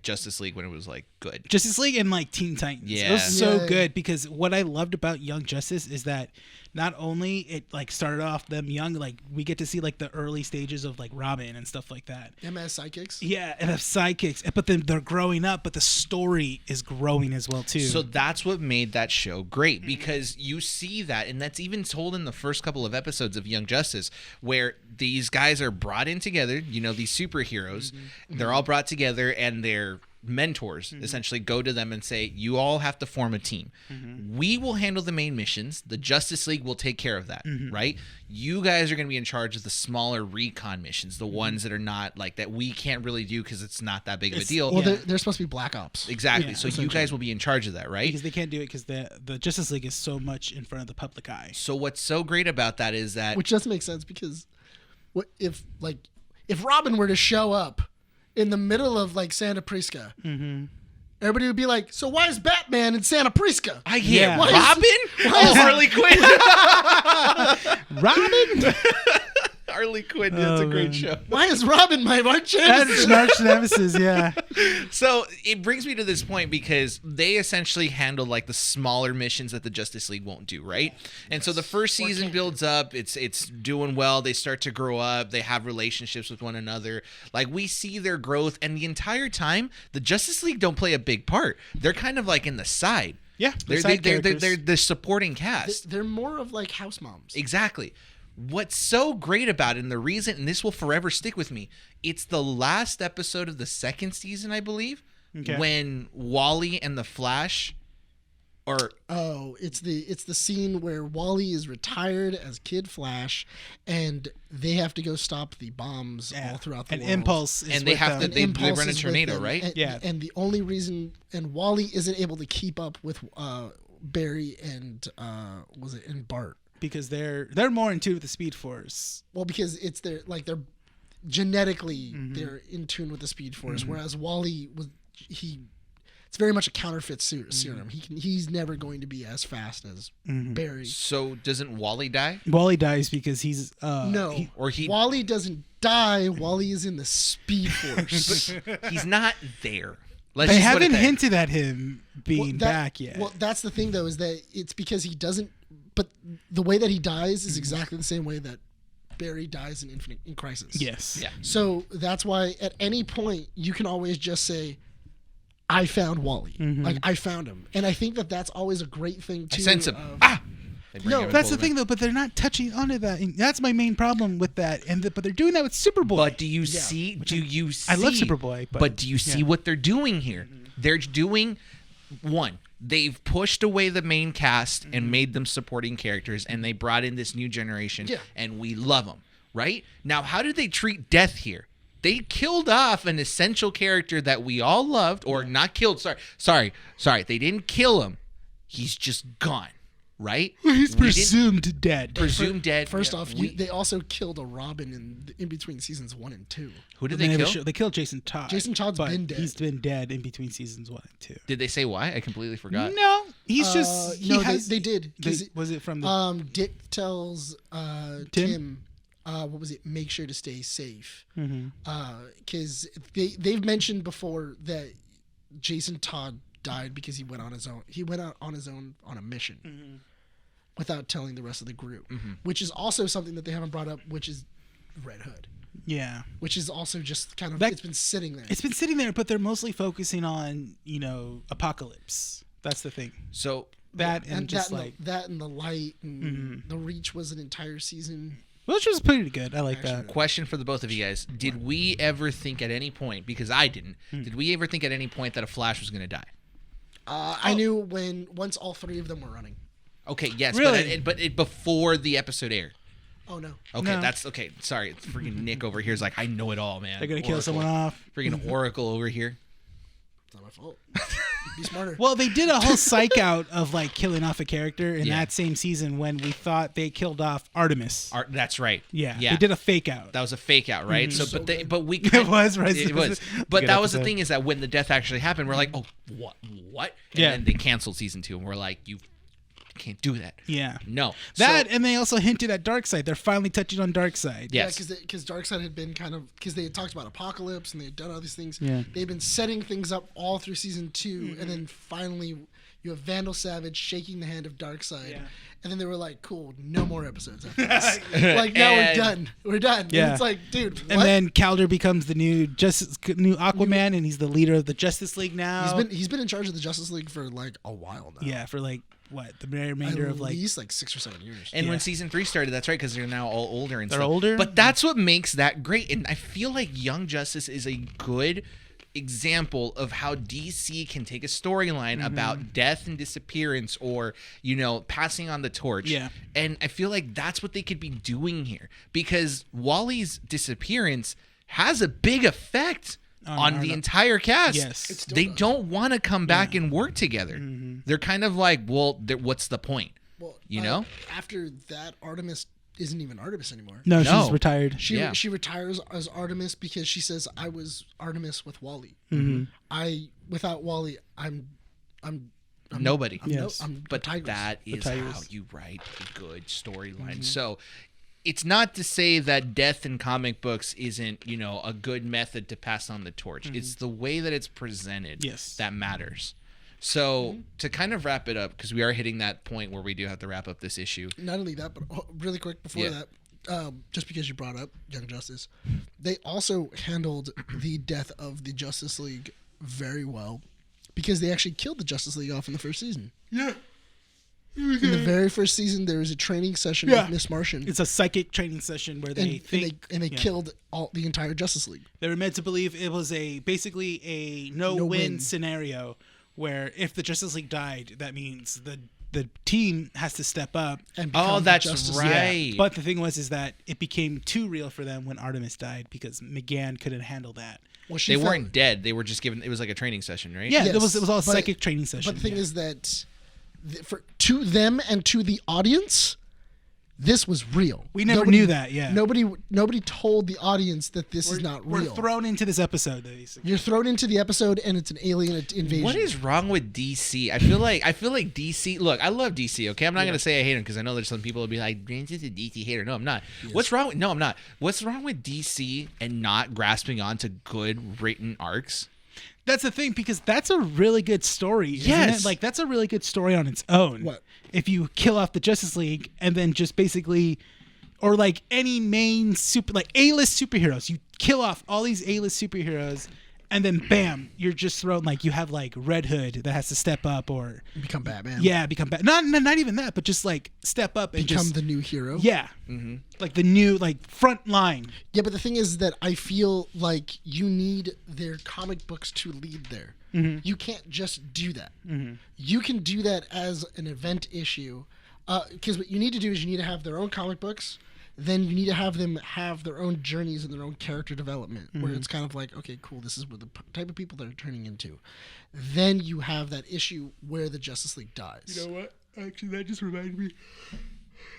S2: Justice League when it was like good.
S1: Justice League and like Teen Titans.
S2: Yeah.
S1: It was so good because what I loved about Young Justice is that not only it like started off them young, like we get to see like the early stages of like Robin and stuff like that.
S3: Them as sidekicks.
S1: Yeah, and have sidekicks, but then they're growing up, but the story is growing as well too.
S2: So that's what made that show great, because you see that, and that's even told in the first couple of episodes of Young Justice, where these guys are brought in together. You know, these superheroes, they're all brought together, and they're mentors essentially go to them and say, you all have to form a team. We will handle the main missions. The Justice League will take care of that, right? You guys are going to be in charge of the smaller recon missions, the ones that are not like that we can't really do because it's not that big of a deal.
S3: Well, they're supposed to be Black Ops.
S2: Exactly. So you guys will be in charge of that, right?
S1: Because they can't do it because the Justice League is so much in front of the public eye.
S2: So what's so great about that is that,
S3: which doesn't make sense, because what if Robin were to show up in the middle of like Santa Prisca, everybody would be like, so why is Batman in Santa Prisca?
S2: I get Robin? Harley Quinn?
S1: Robin?
S2: Harley Quinn, that's a great show.
S3: Why is Robin my arch nemesis?
S1: Arch nemesis, yeah.
S2: So it brings me to this point because they essentially handle like the smaller missions that the Justice League won't do, right? And so the first season builds up, it's doing well, they start to grow up, they have relationships with one another. Like, we see their growth, and the entire time the Justice League don't play a big part. They're kind of like in the side.
S1: Yeah,
S2: they're the supporting cast.
S3: They're more of like house moms.
S2: Exactly. What's so great about it, and the reason, and this will forever stick with me, it's the last episode of the second season, I believe, when Wally and the Flash are...
S3: Oh, it's the scene where Wally is retired as Kid Flash, and they have to go stop the bombs all throughout the world.
S1: Impulse is
S2: and they have to they run a tornado, right?
S3: And the only reason, and Wally isn't able to keep up with Barry and and Bart.
S1: Because they're more in tune with the Speed Force.
S3: Well, because they're genetically they're in tune with the Speed Force, whereas Wally it's very much a counterfeit serum. He's never going to be as fast as Barry.
S2: So doesn't Wally die?
S1: Wally dies because he's
S3: Wally doesn't die. Wally is in the Speed Force.
S2: But he's not there.
S1: They haven't hinted at him being back yet.
S3: Well, that's the thing, though, is that it's because he doesn't. But the way that he dies is exactly the same way that Barry dies in Crisis.
S1: Yes.
S2: Yeah.
S3: So that's why at any point you can always just say, "I found Wally." Like, I found him, and I think that that's always a great thing too.
S2: I sense him.
S3: No,
S1: that's the thing though. But they're not touching onto that. And that's my main problem with that. But they're doing that with Superboy.
S2: But do you see? Do you see?
S1: I love Superboy.
S2: But do you see what they're doing here? They're doing one. They've pushed away the main cast and made them supporting characters, and they brought in this new generation, and we love them, right? Now, how did they treat Death here? They killed off an essential character that we all loved, or not killed. Sorry. They didn't kill him. He's just gone, right?
S1: He's presumed dead.
S2: Dead.
S3: First off, they also killed a Robin in between seasons 1 and 2.
S2: Who did they kill?
S1: They killed Jason Todd.
S3: Jason Todd's been dead.
S1: He's been dead in between seasons 1 and 2.
S2: Did they say why? I completely forgot.
S1: No, he's just.
S3: They did.
S1: Was it from the?
S3: Dick tells Tim what was it? Make sure to stay safe.
S1: Mm-hmm.
S3: Because they've mentioned before that Jason Todd died because he went on his own. He went out on his own on a mission without telling the rest of the group, which is also something that they haven't brought up, which is Red Hood.
S1: Yeah.
S3: Which is also just kind of, it's been sitting there.
S1: It's been sitting there, but they're mostly focusing on, Apocalypse. That's the thing.
S2: So
S1: that and just
S3: that and the light and the Reach was an entire season.
S1: Which was pretty good. I like that.
S2: Question for the both of you guys. Did we ever think at any point, because I didn't, did we ever think at any point that a Flash was going to die?
S3: I knew once all three of them were running.
S2: Okay, yes.
S1: Really?
S2: But before the episode aired.
S3: Oh, no.
S2: Okay,
S1: No.
S2: That's okay. Sorry. Freaking Nick over here is like, I know it all, man.
S1: They're going to kill someone off.
S2: Freaking Oracle over here.
S3: It's not my fault. Be smarter.
S1: Well, they did a whole psych out of killing off a character in that same season when we thought they killed off Artemis.
S2: That's right.
S1: Yeah. They did a fake out.
S2: That was a fake out, right?
S1: Mm-hmm.
S2: But we
S1: It was, right?
S2: It was. But
S1: Good
S2: that was the
S1: episode.
S2: thing, is that when the death actually happened, we're like, oh, what? And then they canceled season 2, and we're like, you can't do that.
S1: Yeah.
S2: No.
S1: And they also hinted at Darkseid. They're finally touching on Darkseid.
S2: Yes.
S3: Yeah, because Darkseid had been because they had talked about Apocalypse and they had done all these things.
S1: Yeah.
S3: They've been setting things up all through season 2, and then finally you have Vandal Savage shaking the hand of Darkseid, and then they were like, "Cool, no more episodes after this." Now we're done. We're done.
S1: Yeah.
S3: And it's like, dude. What?
S1: And then Calder becomes the new Aquaman, and he's the leader of the Justice League now.
S3: he's been in charge of the Justice League for a while now.
S1: Yeah, for the remainder of
S3: at least 6 or 7 years.
S2: And when season 3 started, that's right, because they're now all older and
S1: they're
S2: stuff.
S1: older.
S2: But that's what makes that great. And I feel like Young Justice is a good example of how DC can take a storyline about death and disappearance, or passing on the torch.
S1: Yeah.
S2: And I feel like that's what they could be doing here, because Wally's disappearance has a big effect on the entire cast.
S1: Yes.
S2: They don't want to come back and work together. They're kind of like, well, what's the point?
S3: Well, after that, Artemis isn't even Artemis anymore.
S1: No, she's retired.
S3: She retires as Artemis because she says, "I was Artemis with Wally. Without Wally, I'm
S2: nobody."
S3: But
S2: that is how you write a good storyline. So it's not to say that death in comic books isn't, a good method to pass on the torch. It's the way that it's presented that matters. So to kind of wrap it up, because we are hitting that point where we do have to wrap up this issue.
S3: Not only that, but really quick before that, just because you brought up Young Justice, they also handled the death of the Justice League very well, because they actually killed the Justice League off in the first season.
S1: Yeah.
S3: In the very first season, there was a training session with Miss Martian.
S1: It's a psychic training session where they
S3: they killed the entire Justice League.
S1: They were meant to believe it was basically a no-win scenario, where if the Justice League died, that means the team has to step up.
S3: And
S2: that's
S3: Justice
S2: right.
S3: League.
S1: Yeah. But the thing is that it became too real for them when Artemis died, because McGann couldn't handle that.
S3: Well,
S2: they weren't dead. They were just given. It was like a training session, right?
S1: Yeah, it was all a psychic training session.
S3: But the thing is that to them and to the audience, this was real.
S1: We never knew that. Yeah.
S3: Nobody told the audience that this is not real.
S1: We're thrown into this episode. Basically.
S3: You're thrown into the episode, and it's an alien invasion.
S2: What is wrong with DC? I feel like DC. Look, I love DC. Okay, I'm not gonna say I hate him, because I know there's some people who'll be like, "Bryan's just a DC hater." No, I'm not. Yes. No, I'm not. What's wrong with DC and not grasping onto good written arcs?
S1: That's the thing, because that's a really good story. Isn't it? That's a really good story on its own.
S3: What?
S1: If you kill off the Justice League and then just basically, or any main A-list superheroes, you kill off all these A-list superheroes, and then bam, you're just thrown you have Red Hood that has to step up or
S3: become Batman.
S1: Yeah, become Batman. Not even that, but just step up and
S3: become the new hero.
S1: Yeah, the new front line.
S3: Yeah, but the thing is that I feel like you need their comic books to lead there. You can't just do that. You can do that as an event issue, because what you need to do is you need to have their own comic books. Then you need to have them have their own journeys and their own character development, where it's kind of like, okay, cool, this is what the type of people they're turning into. Then you have that issue where the Justice League dies.
S1: You know what? Actually, that just reminded me.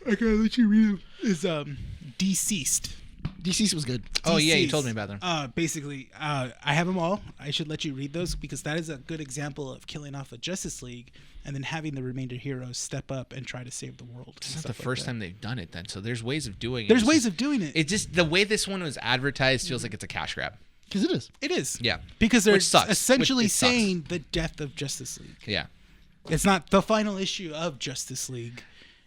S1: I gotta let you read it. Is Deceased.
S3: DC's was good.
S2: Oh yeah, you
S1: DC's,
S2: told me about them.
S1: Basically, I have them all. I should let you read those because that is a good example of killing off a Justice League and then having the remainder heroes step up and try to save the world.
S2: It's not the first time they've done it then, so there's ways of doing it.
S1: There's ways of doing it.
S2: It just the way this one was advertised feels like it's a cash grab.
S3: Because it is.
S1: It is.
S2: Yeah.
S1: Because they're
S2: Which sucks.
S1: essentially
S2: It sucks.
S1: saying the death of Justice League.
S2: Yeah.
S1: It's not the final issue of Justice League,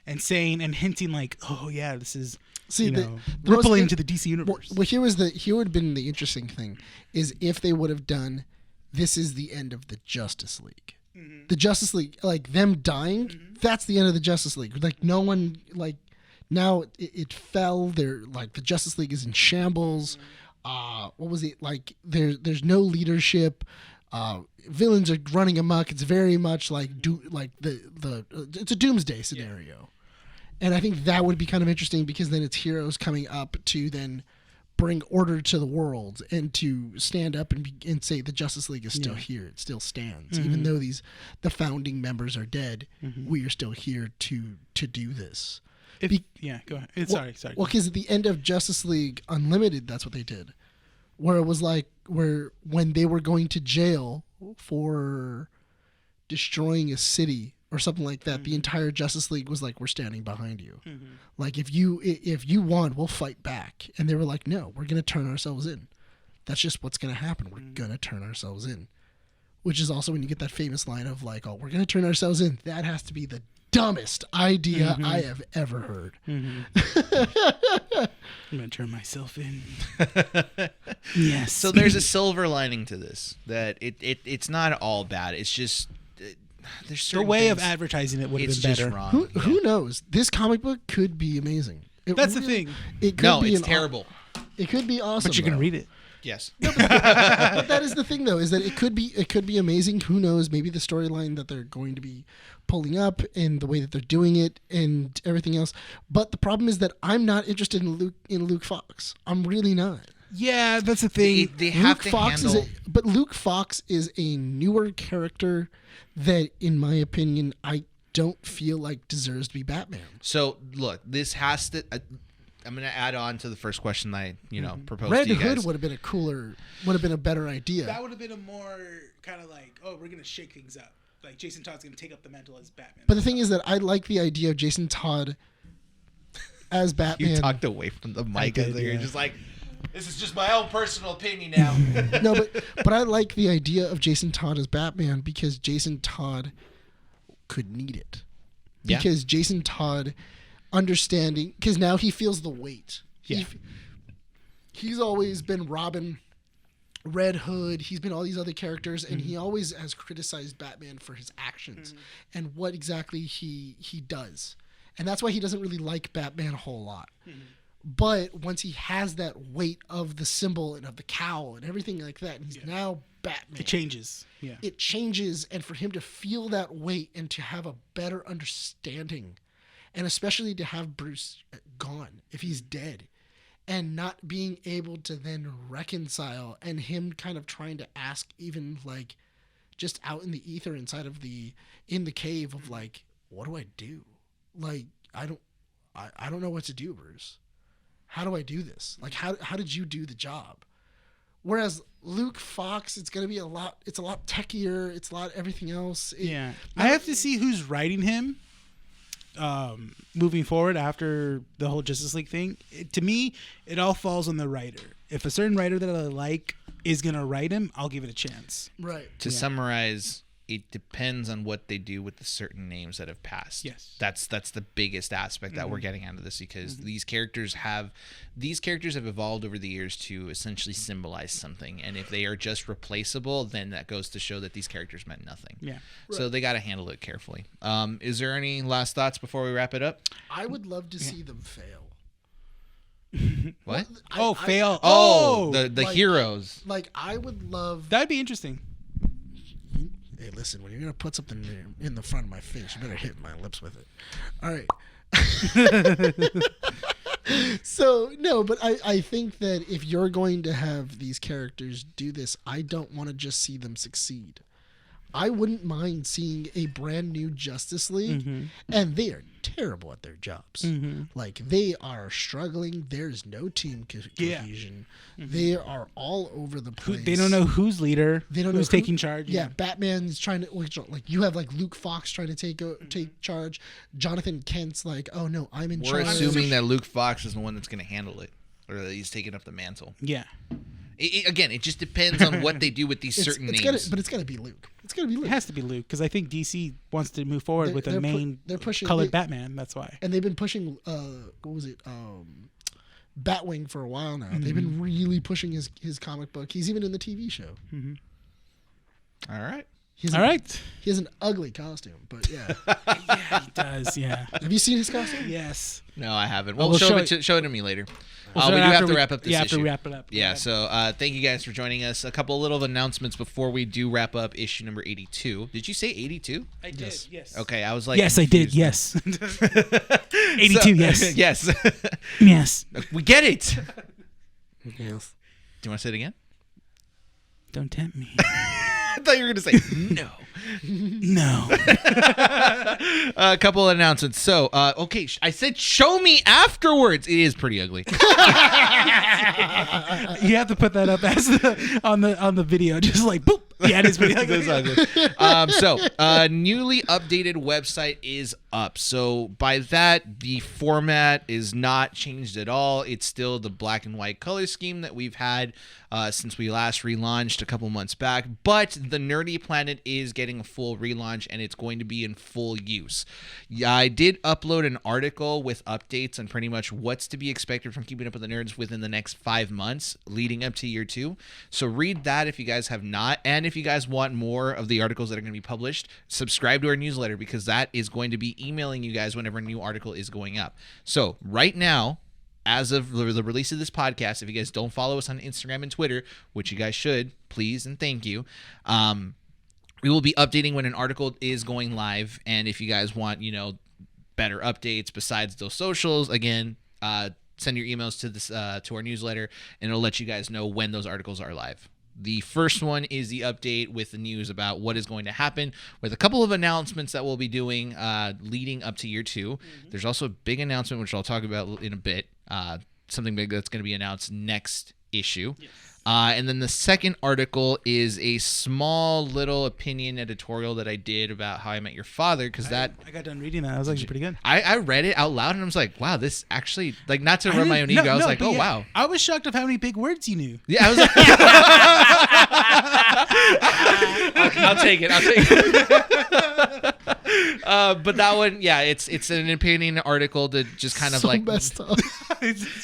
S1: and saying and hinting like, oh yeah, this is rippling into the DC universe.
S3: Well, here would have been the interesting thing is if they would have done, this is the end of the Justice League. Mm-hmm. The Justice League, like them dying, that's the end of the Justice League. Like no one, like now it fell. They're like the Justice League is in shambles. What was it like? There's no leadership. Villains are running amok. It's very much like it's a doomsday scenario. Yeah. And I think that would be kind of interesting because then it's heroes coming up to then bring order to the world and to stand up and say the Justice League is still here. It still stands. Mm-hmm. Even though the founding members are dead, we are still here to do this.
S1: Go ahead. Sorry.
S3: Well, because at the end of Justice League Unlimited, that's what they did. Where it was like when they were going to jail for destroying a city or something like that, the entire Justice League was like, we're standing behind you. Mm-hmm. Like, if you want, we'll fight back. And they were like, no, we're going to turn ourselves in. That's just what's going to happen. We're going to turn ourselves in. Which is also when you get that famous line of like, oh, we're going to turn ourselves in. That has to be the dumbest idea I have ever heard.
S1: I'm going to turn myself in. Yes.
S2: So there's a silver lining to this, that it's not all bad. It's just... There's
S1: the way of advertising it would have been better.
S2: Wrong.
S3: Who knows? This comic book could be amazing.
S1: That's the thing.
S3: It's
S2: terrible.
S3: It could be awesome.
S1: But you're going to read it.
S2: Yes.
S3: But that is the thing, though, is that it could be amazing. Who knows? Maybe the storyline that they're going to be pulling up and the way that they're doing it and everything else. But the problem is that I'm not interested in Luke Fox. I'm really not.
S1: Yeah, that's the thing.
S2: They have to handle...
S3: But Luke Fox is a newer character that, in my opinion, I don't feel like deserves to be Batman.
S2: So, look, this has to... I'm going to add on to the first question I, proposed
S3: Red
S2: to you guys.
S3: Hood would have been a better idea.
S1: That would have been a more kind of like, oh, we're going to shake things up. Like, Jason Todd's going to take up the mantle as Batman.
S3: But the thing is that I like the idea of Jason Todd as Batman.
S2: You talked away from the mic. You're just like... This is just my own personal opinion now.
S3: No, but I like the idea of Jason Todd as Batman because Jason Todd could need it.
S2: Yeah.
S3: Because Jason Todd understanding, because now he feels the weight.
S1: Yeah.
S3: He's always been Robin, Red Hood. He's been all these other characters, and he always has criticized Batman for his actions and what exactly he does. And that's why he doesn't really like Batman a whole lot. But once he has that weight of the symbol and of the cowl and everything like that, and he's now Batman.
S1: It changes. Yeah.
S3: It changes, and for him to feel that weight and to have a better understanding, and especially to have Bruce gone, if he's dead, and not being able to then reconcile, and him kind of trying to ask even like just out in the ether inside of in the cave of like, what do I do? Like, I don't know what to do, Bruce. How do I do this? Like, how did you do the job? Whereas Luke Fox, it's a lot techier. It's a lot everything else.
S1: I have to see who's writing him moving forward after the whole Justice League thing. To me, it all falls on the writer. If a certain writer that I like is going to write him, I'll give it a chance.
S3: Right.
S2: To summarize, it depends on what they do with the certain names that have passed.
S1: Yes.
S2: That's the biggest aspect that we're getting out of this, because these characters have evolved over the years to essentially symbolize something, and if they are just replaceable, then that goes to show that these characters meant nothing.
S1: Yeah.
S2: So they got to handle it carefully. Is there any last thoughts before we wrap it up?
S3: I would love to see them fail.
S2: What?
S1: Fail.
S2: The heroes.
S3: Like, I would love...
S1: That'd be interesting.
S3: Hey, listen, when you're going to put something in the front of my face, you better hit my lips with it. All right. So, no, but I think that if you're going to have these characters do this, I don't want to just see them succeed. I wouldn't mind seeing a brand new Justice League, and they are terrible at their jobs. Like, they are struggling. There's no team cohesion. They are all over the place.
S1: They don't know who's leader. They don't know who's taking charge.
S3: Yeah, Batman's trying to, like, you have like Luke Fox trying to take charge. Jonathan Kent's like, oh no, I'm in charge.
S2: We're assuming that Luke Fox is the one that's going to handle it, or that he's taking up the mantle.
S1: Yeah.
S2: Again, it just depends on what they do with these certain names.
S3: But it's got to be Luke. It's got to be Luke.
S1: It has to be Luke, because I think DC wants to move forward with a main colored Batman. That's why.
S3: And they've been pushing, what was it, Batwing for a while now. They've been really pushing his comic book. He's even in the TV show.
S2: All right.
S3: All right. He has an ugly costume, but yeah.
S1: Yeah, he does, yeah.
S3: Have you seen his costume?
S1: Yes.
S2: No, I haven't. Well, show it to me later. We do have to wrap up this issue.
S1: Have to wrap it up.
S2: Yeah, so thank you guys for joining us. A couple of little announcements before we do wrap up issue number 82. Did you say 82?
S1: I did, yes.
S2: Okay, I was like...
S1: Yes, confused. I did, yes. 82, yes.
S2: Yes.
S1: Yes.
S2: We get it.
S3: Yes.
S2: Do you want to say it again?
S1: Don't tempt me.
S2: I thought you were going to say no.
S1: No.
S2: A couple of announcements. So, okay, I said show me afterwards. It is pretty ugly.
S1: You have to put that up as on the video, just like boop. Yeah, it is pretty ugly.
S2: So, newly updated website is up. So by that, the format is not changed at all. It's still the black and white color scheme that we've had since we last relaunched a couple months back. But the Nerdy Planet is getting a full relaunch, and it's going to be in full use. I did upload an article with updates on pretty much what's to be expected from Keeping Up with the Nerds within the next 5 months leading up to year 2. So read that if you guys have not. And if you guys want more of the articles that are going to be published, subscribe to our newsletter, because that is going to be emailing you guys whenever a new article is going up. So right now, as of the release of this podcast, if you guys don't follow us on Instagram and Twitter, which you guys should, please and thank you, we will be updating when an article is going live. And if you guys want, better updates besides those socials, again, send your emails to this to our newsletter, and it'll let you guys know when those articles are live. The first one is the update with the news about what is going to happen, with a couple of announcements that we'll be doing leading up to year 2. There's also a big announcement, which I'll talk about in a bit, something big that's going to be announced next issue. Yes. And then the second article is a small little opinion editorial that I did about How I Met Your Father, because I
S1: got done reading that. That was actually pretty good.
S2: I read it out loud, and I was like, wow, this actually, like, not to run my own ego, I was like, oh, wow.
S1: I was shocked of how many big words you knew.
S2: Yeah, I was like, I'll take it. But that one, yeah, it's an opinion article to just kind of like
S3: messed up.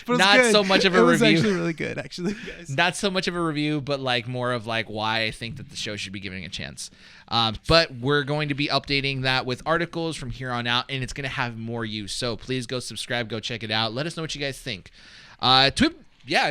S2: Not good. So much of a review.
S1: It was actually really good, actually, guys.
S2: Not so much of a review, but like more of like why I think that the show should be giving a chance. But we're going to be updating that with articles from here on out, and it's going to have more use. So please go subscribe, go check it out. Let us know what you guys think. I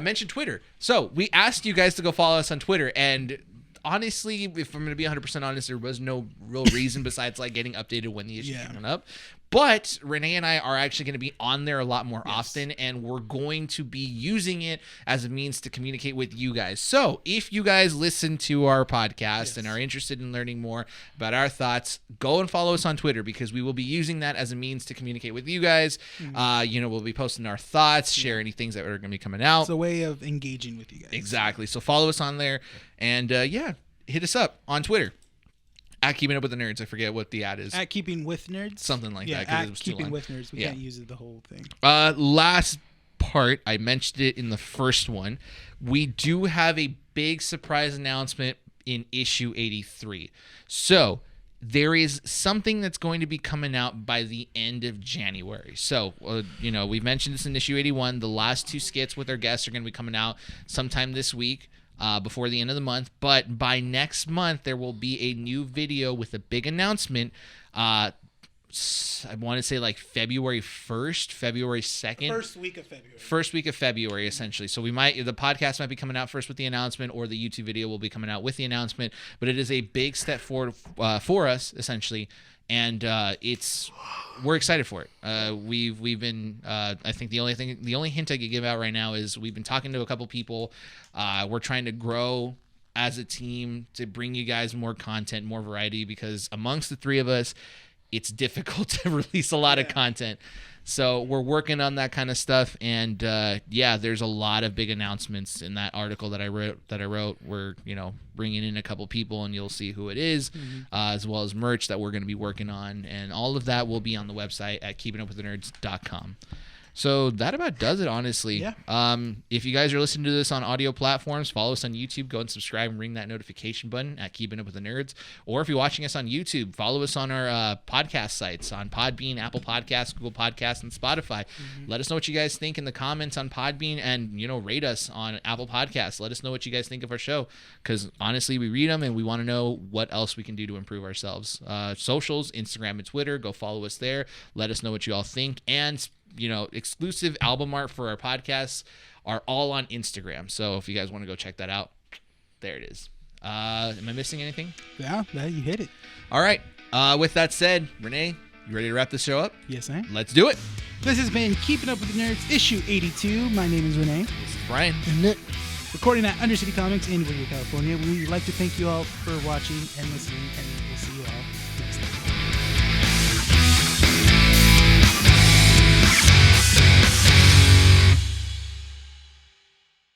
S2: mentioned Twitter. So we asked you guys to go follow us on Twitter, and honestly, if I'm going to be 100% honest, there was no real reason besides like getting updated when the issue coming up. But Rene and I are actually going to be on there a lot more often, and we're going to be using it as a means to communicate with you guys. So if you guys listen to our podcast and are interested in learning more about our thoughts, go and follow us on Twitter, because we will be using that as a means to communicate with you guys. We'll be posting our thoughts, share any things that are going to be coming out.
S1: It's a way of engaging with you guys.
S2: Exactly. So follow us on there, and hit us up on Twitter. At Keeping Up with the Nerds. I forget what the ad is.
S1: At Keeping with Nerds?
S2: Something like that.
S1: At Keeping with Nerds. We can't use it the whole thing.
S2: Last part, I mentioned it in the first one. We do have a big surprise announcement in issue 83. So there is something that's going to be coming out by the end of January. So, we've mentioned this in issue 81. The last 2 skits with our guests are going to be coming out sometime this week. Before the end of the month, but by next month there will be a new video with a big announcement. I want to say like February 1st, February 2nd. First week of February, essentially. So the podcast might be coming out first with the announcement, or the YouTube video will be coming out with the announcement. But it is a big step forward for us, essentially. And we're excited for it. We've been I think the only hint I could give out right now is we've been talking to a couple people. We're trying to grow as a team to bring you guys more content, more variety, because amongst the three of us, it's difficult to release a lot of content. So we're working on that kind of stuff, and there's a lot of big announcements in that article that I wrote. We're bringing in a couple people, and you'll see who it is, as well as merch that we're going to be working on, and all of that will be on the website at keepingupwiththenerds.com. So that about does it, honestly. Yeah. If you guys are listening to this on audio platforms, follow us on YouTube. Go and subscribe and ring that notification button at Keeping Up with the Nerds. Or if you're watching us on YouTube, follow us on our podcast sites on Podbean, Apple Podcasts, Google Podcasts, and Spotify. Let us know what you guys think in the comments on Podbean, and rate us on Apple Podcasts. Let us know what you guys think of our show, because honestly, we read them and we want to know what else we can do to improve ourselves. Socials, Instagram and Twitter. Go follow us there. Let us know what you all think, and exclusive album art for our podcasts are all on Instagram. So if you guys want to go check that out, there it is. Am I missing anything?
S1: Yeah, you hit it.
S2: All right. With that said, Rene, you ready to wrap this show up?
S1: Yes, I am.
S2: Let's do it.
S1: This has been Keeping Up with the Nerds, issue 82. My name is Rene.
S2: This is Bryan.
S3: And Nick.
S1: Recording at Undercity Comics in Whittier, California. We would like to thank you all for watching and listening, and we'll see you all